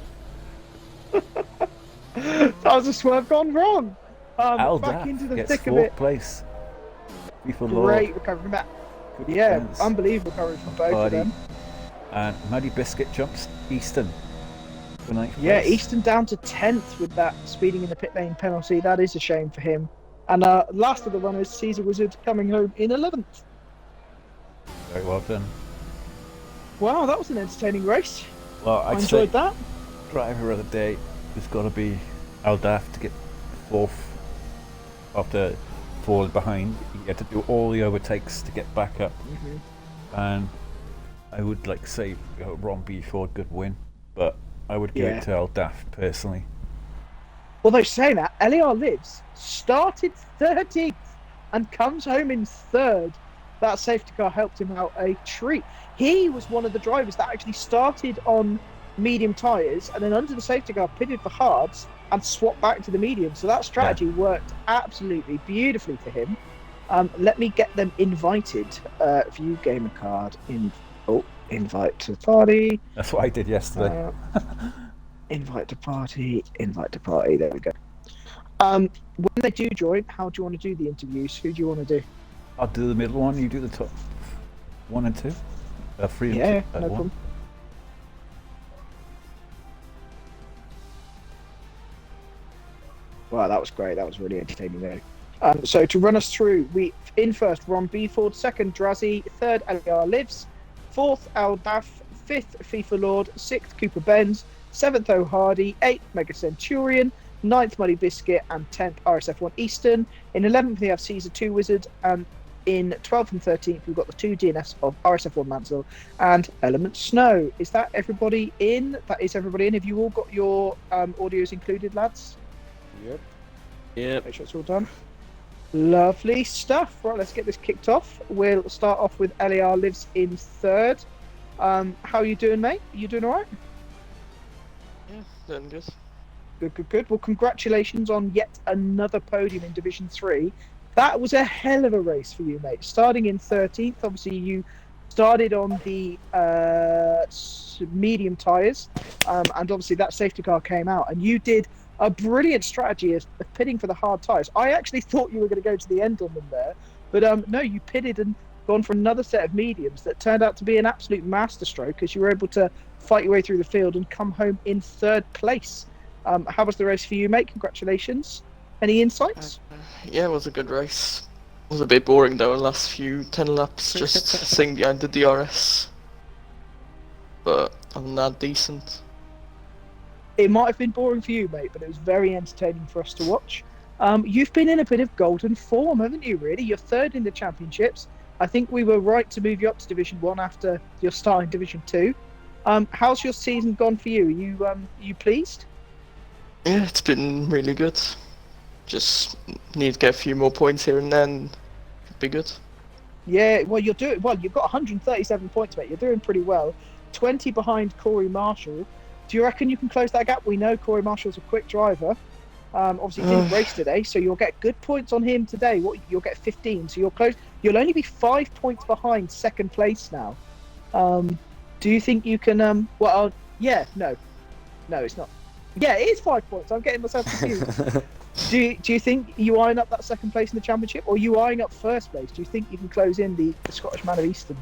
That was a swerve gone wrong. Back into the gets thick of 4th it. place. Great recovery from that. Yeah, unbelievable recovery from both of them. And Muddy Biscuit jumps Easton for 9th Yeah, place. Easton down to 10th with that speeding in the pit lane penalty. That is a shame for him. And last of the runners, Caesar Wizard coming home in 11th. Very well done. Wow, that was an entertaining race. Well, I enjoyed that. Driver of the day has got to be Aldaf to get 4th after falling behind. He had to do all the overtakes to get back up. And I would like to say Ron B. Ford good win, but I would give it to Aldaf personally. Although saying that, LER Lives started 13th and comes home in 3rd. That safety car helped him out a treat. He was one of the drivers that actually started on medium tyres and then under the safety car pitted for hards and swapped back to the medium. So that strategy worked absolutely beautifully for him. Let me get them invited. View gamer card. Invite to party. That's what I did yesterday. Invite to party. There we go. When they do join, how do you want to do the interviews? Who do you want to do? I'll do the middle one. You do the top 1 and 2. 3 and 2. No problem. Wow, that was great. That was really entertaining there. So to run us through, in first, Ron Beeford, second, Drazzy, third, LER Lives, fourth, Aldaf, fifth, FIFA Lord, sixth, Cooper Benz, seventh, O'Hardy, eighth, Mega Centurion, ninth, Muddy Biscuit, and 10th, RSF1 Eastern. In 11th, we have Caesar 2 Wizard, and in 12th and 13th, we've got the 2 DNS of RSF1 Mansell and Element Snow. Is that everybody in? That is everybody in. Have you all got your audios included, lads? Yep. Make sure it's all done. Lovely stuff. Right, let's get this kicked off. We'll start off with LER Lives in third. How are you doing, mate? Are you doing all right? Yeah, doing good. Good. Well, congratulations on yet another podium in Division 3. That was a hell of a race for you, mate. Starting in 13th, obviously you started on the medium tyres, and obviously that safety car came out, and you did a brilliant strategy of pitting for the hard tyres. I actually thought you were going to go to the end on them there, but no, you pitted and gone for another set of mediums that turned out to be an absolute masterstroke as you were able to fight your way through the field and come home in 3rd place. How was the race for you, mate? Congratulations. Any insights? Yeah, it was a good race. It was a bit boring though, the last few 10 laps, just sitting behind the DRS. But other than that, decent. It might have been boring for you, mate, but it was very entertaining for us to watch. You've been in a bit of golden form, haven't you, really? You're third in the championships. I think we were right to move you up to Division 1 after your start in Division 2. How's your season gone for you? Are you pleased? Yeah, it's been really good. Just need to get a few more points here and then. It'd be good. Yeah, well, you're doing well. You've got 137 points, mate. You're doing pretty well. 20 behind Corey Marshall. Do you reckon you can close that gap? We know Corey Marshall's a quick driver. Obviously, he didn't race today, so you'll get good points on him today. You'll get 15, so you're close. You'll only be 5 points behind second place now. Do you think you can? Yeah, no, it's not. Yeah, it is 5 points. I'm getting myself confused. Do you think you eyeing up that second place in the championship, or are you eyeing up first place? Do you think you can close in the Scottish Man of Easton?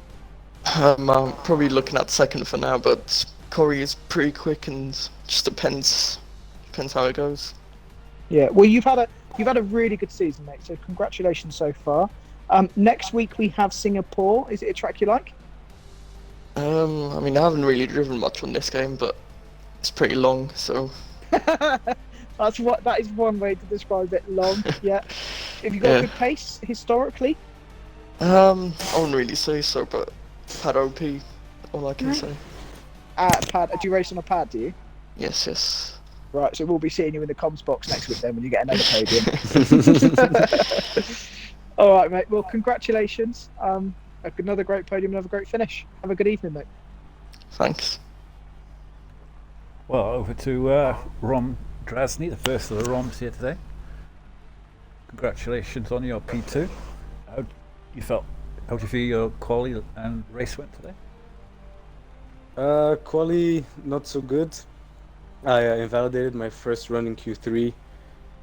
I'm probably looking at second for now, but Corey is pretty quick and just depends how it goes. Yeah, well, you've had a really good season, mate. So congratulations so far. Next week we have Singapore. Is it a track you like? I mean, I haven't really driven much on this game, but it's pretty long, so. That is one way to describe it. Long, yeah. Have you got a good pace historically? I wouldn't really say so, but pad OP, all I can say. Pad. Do you race on a pad? Do you? Yes. Right, so we'll be seeing you in the comms box next week then when you get another podium. All right, mate. Well, congratulations. Another great podium, another great finish. Have a good evening, mate. Thanks. Well, over to Rom Drasny, the first of the Roms here today. Congratulations on your P2. How do you feel your quali and race went today? Quali not so good. I invalidated my first run in Q3,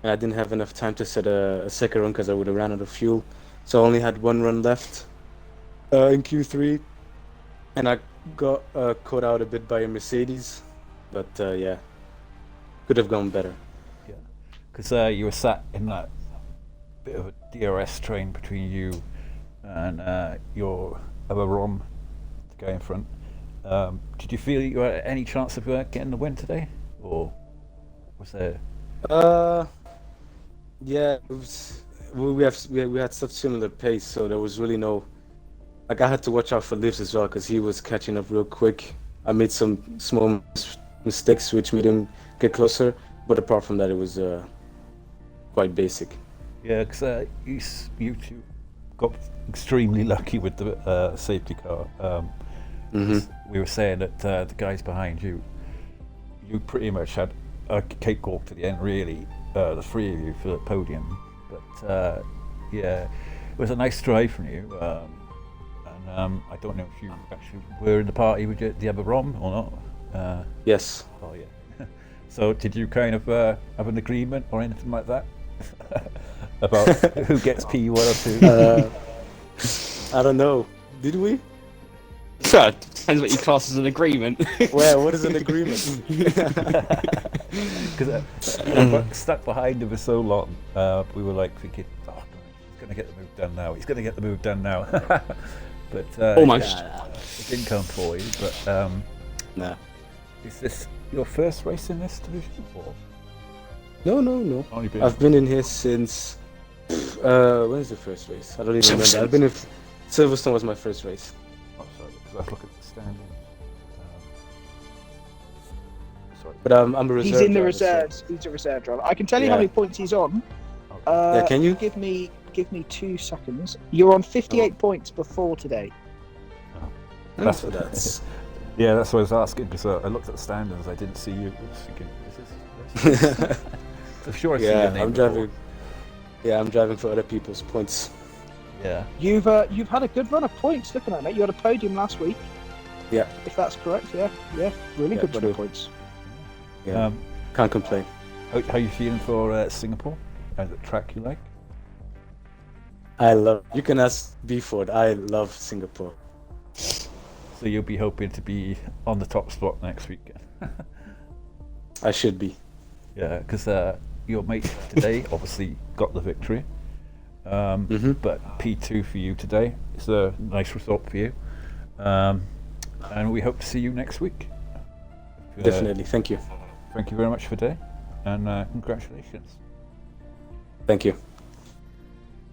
and I didn't have enough time to set a second run because I would have ran out of fuel. So I only had one run left in Q3, and I got caught out a bit by a Mercedes, but yeah, could have gone better. Yeah, because you were sat in that bit of a DRS train between you and your other Rom, the guy in front. Did you feel you had any chance of getting the win today, or was there? Yeah, it was, we had such similar pace, so there was really no. Like, I had to watch out for Livs as well because he was catching up real quick. I made some small mistakes which made him get closer, but apart from that, it was quite basic. Yeah, because you two got extremely lucky with the safety car. We were saying that the guys behind you pretty much had a cakewalk to the end, really, the three of you for the podium. But yeah, it was a nice drive from you. And I don't know if you actually were in the party with the other Rom or not. Yes. Oh yeah. So did you kind of have an agreement or anything like that about who gets P1 or 2? I don't know. Did we? Depends what you class as an agreement. Well, what is an agreement? Because stuck behind him for so long, we were like thinking, oh, God, he's going to get the move done now. He's going to get the move done now. But Almost. It didn't come for you. But Nah. is this your first race in this division? Or? No. Only been I've been in here since. When's the first race? I don't even remember. I've been in. Silverstone was my first race. Oh, sorry, because I've looked at the standings. Sorry. But I'm a reserve. He's in the driver, reserves. He's a reserve driver. I can tell you how Yeah. many points he's on. Yeah, can you? Give me 2 seconds. You're on 58 points before today. That's So that's. Yeah, that's what I was asking, because I looked at the standings, I didn't see you. I was thinking, is this? For sure I see your name I'm before. driving. Yeah, I'm driving for other people's points. Yeah. You've had a good run of points. Looking at it, you had a podium last week. Yeah. If that's correct, yeah, really Yeah, good run true. of points. Yeah. Can't complain. How you feeling for Singapore? Is it a track you like? I love. You can ask B Ford. I love Singapore. So you'll be hoping to be on the top spot next week. I should be. Yeah, because your mate today obviously got the victory. But P2 for you today is a nice result for you. And we hope to see you next week. Definitely. Thank you. Thank you very much for today, and congratulations. Thank you.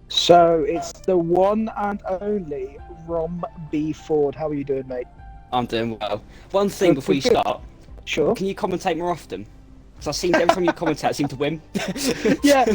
So it's the one and only Rom B. Ford. How are you doing, mate? I'm doing well. One thing Good, before you good, good. start, Sure. can you commentate more often? Because I seem every time you commentate, I seem to win. Yeah.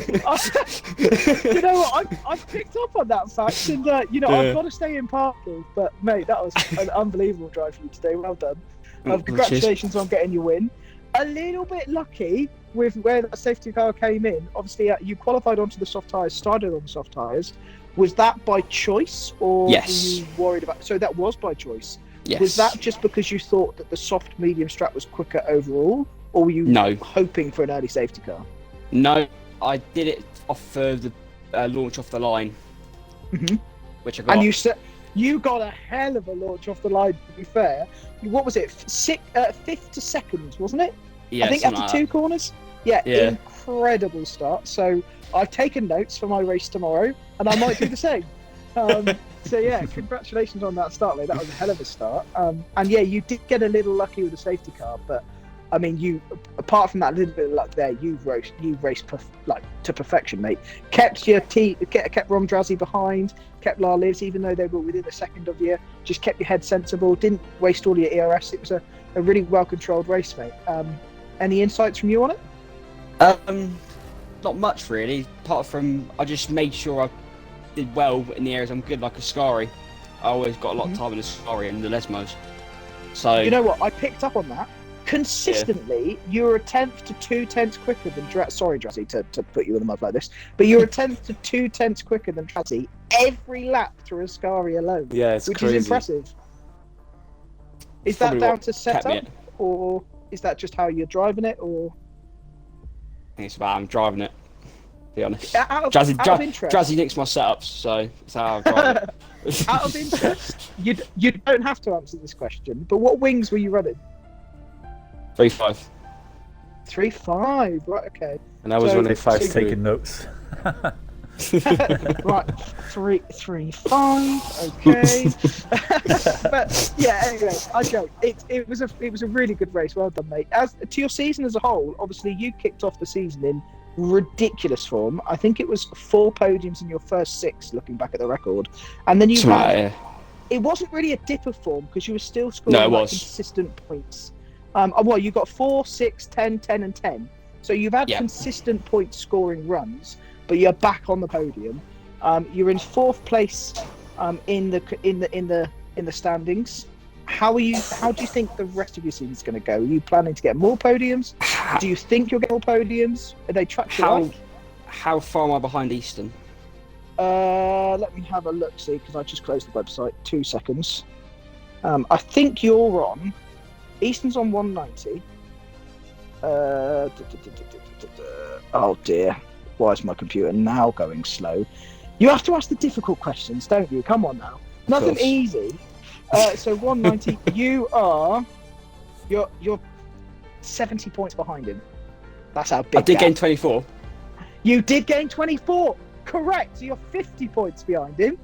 You know what? I've picked up on that fact, and I've got to stay impartial. But mate, that was an unbelievable drive for you today. Well done. Congratulations on getting your win. A little bit lucky with where that safety car came in. Obviously, you qualified onto the soft tyres, started on the soft tyres. Was that by choice, or Yes. were you worried about? So that was by choice. Yes. Was that just because you thought that the soft medium strat was quicker overall, or were you No. hoping for an early safety car? No, I did it off the launch off the line, Mhm. which I got. And you got a hell of a launch off the line. To be fair, what was it? Fifth to second, wasn't it? yeah, I think something after like two corners. Yeah, Yeah. incredible start. So I've taken notes for my race tomorrow, and I might do the same. So yeah, congratulations on that start, mate. That was a hell of a start. And yeah, you did get a little lucky with the safety car, but I mean, you apart from that little bit of luck there, you raced to perfection, mate. Kept Rom Drazzy behind, kept La Lives, even though they were within a second of you. Just kept your head sensible, didn't waste all your ERS. It was a really well controlled race, mate. Any insights from you on it? Not much really, apart from I just made sure I did well in the areas I'm good, like Ascari. I always got a lot of time in Ascari and the Lesmos. So You know what? I picked up on that. Consistently, you were a tenth to 2/10 quicker than Sorry, Drazzy, to put you in the mud like this, but you're a tenth to 2/10 quicker than Drazzy every lap through Ascari alone. Yeah, it's which crazy. is impressive. Is that Probably down what to kept me setup, or is that just how you're driving it, or I think it's about I'm driving it. To be honest, out of interest? Drazzy nicks my setups, so it's how I drive it. Out of interest, you don't have to answer this question, but what wings were you running? 3.5. 3.5, right? Okay. And I was So- running so 5 you- Taking notes. Right, 3.5. Okay. But yeah, anyway, I joke. It was a really good race. Well done, mate. As to your season as a whole, obviously you kicked off the season in ridiculous form. I think it was 4 podiums in your first 6, looking back at the record, and then you Something had. like that, yeah. It wasn't really a dip of form because you were still scoring No, it was. consistent points. Well, you got 4, 6, 10, 10, and 10. So you've had Yeah. consistent point scoring runs, but you're back on the podium. You're in 4th place in the standings. How do you think the rest of your season's going to go? Are you planning to get more podiums? Do you think you'll get more podiums? Are they tracks you like? How far am I behind Easton? Let me have a look, see, because I just closed the website. 2 seconds. I think you're on. Easton's on 190. Oh dear. Why is my computer now going slow? You have to ask the difficult questions, don't you? Come on now. Nothing course. easy. So 190. You're 70 points behind him. That's how big. I did gap. gain 24. You did gain 24. Correct. So you're 50 points behind him.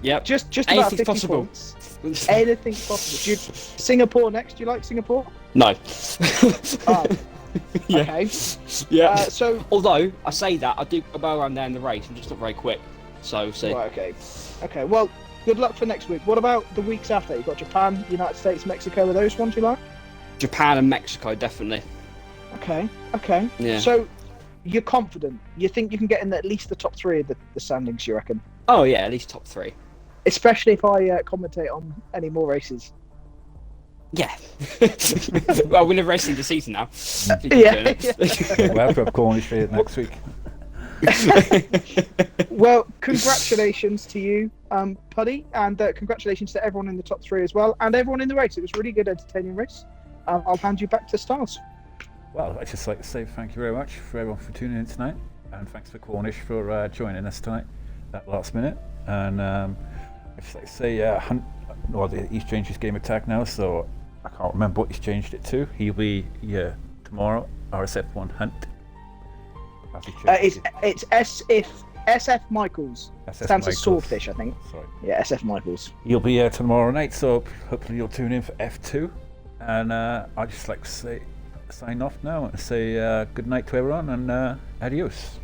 Yep. Just about Anything's 50 possible. points. Anything's possible. Singapore next. Do you like Singapore? No. Oh, Yeah. okay. Yeah. So Although I say that, I do go around there in the race. I'm just not very quick. So we'll see. right, okay. Well, good luck for next week. What about the weeks after? You got Japan, United States, Mexico. Are those ones you like? Japan and Mexico, definitely. Okay. Yeah. So you're confident. You think you can get in at least the top 3 of the standings? You reckon? Oh yeah, at least top 3. Especially if I commentate on any more races. Yeah. Well, we're racing the season now. Yeah. We'll have to have Cornish for it next week. Well, congratulations to you, Puddy, and congratulations to everyone in the top 3 as well, and everyone in the race. It was a really good, entertaining race. I'll hand you back to Stars. Well, I'd just like to say thank you very much for everyone for tuning in tonight, and thanks for Cornish for joining us tonight, that last minute. And I'd just like to say, he's changed his game attack now, so I can't remember what he's changed it to. He'll be tomorrow, RSF1 Hunt. It's SF Michaels. SF Stands for Michaels. swordfish, I think. Sorry. Yeah, SF Michaels. You'll be here tomorrow night, so hopefully you'll tune in for F2. And I'd just like to sign off now and say good night to everyone, and adios.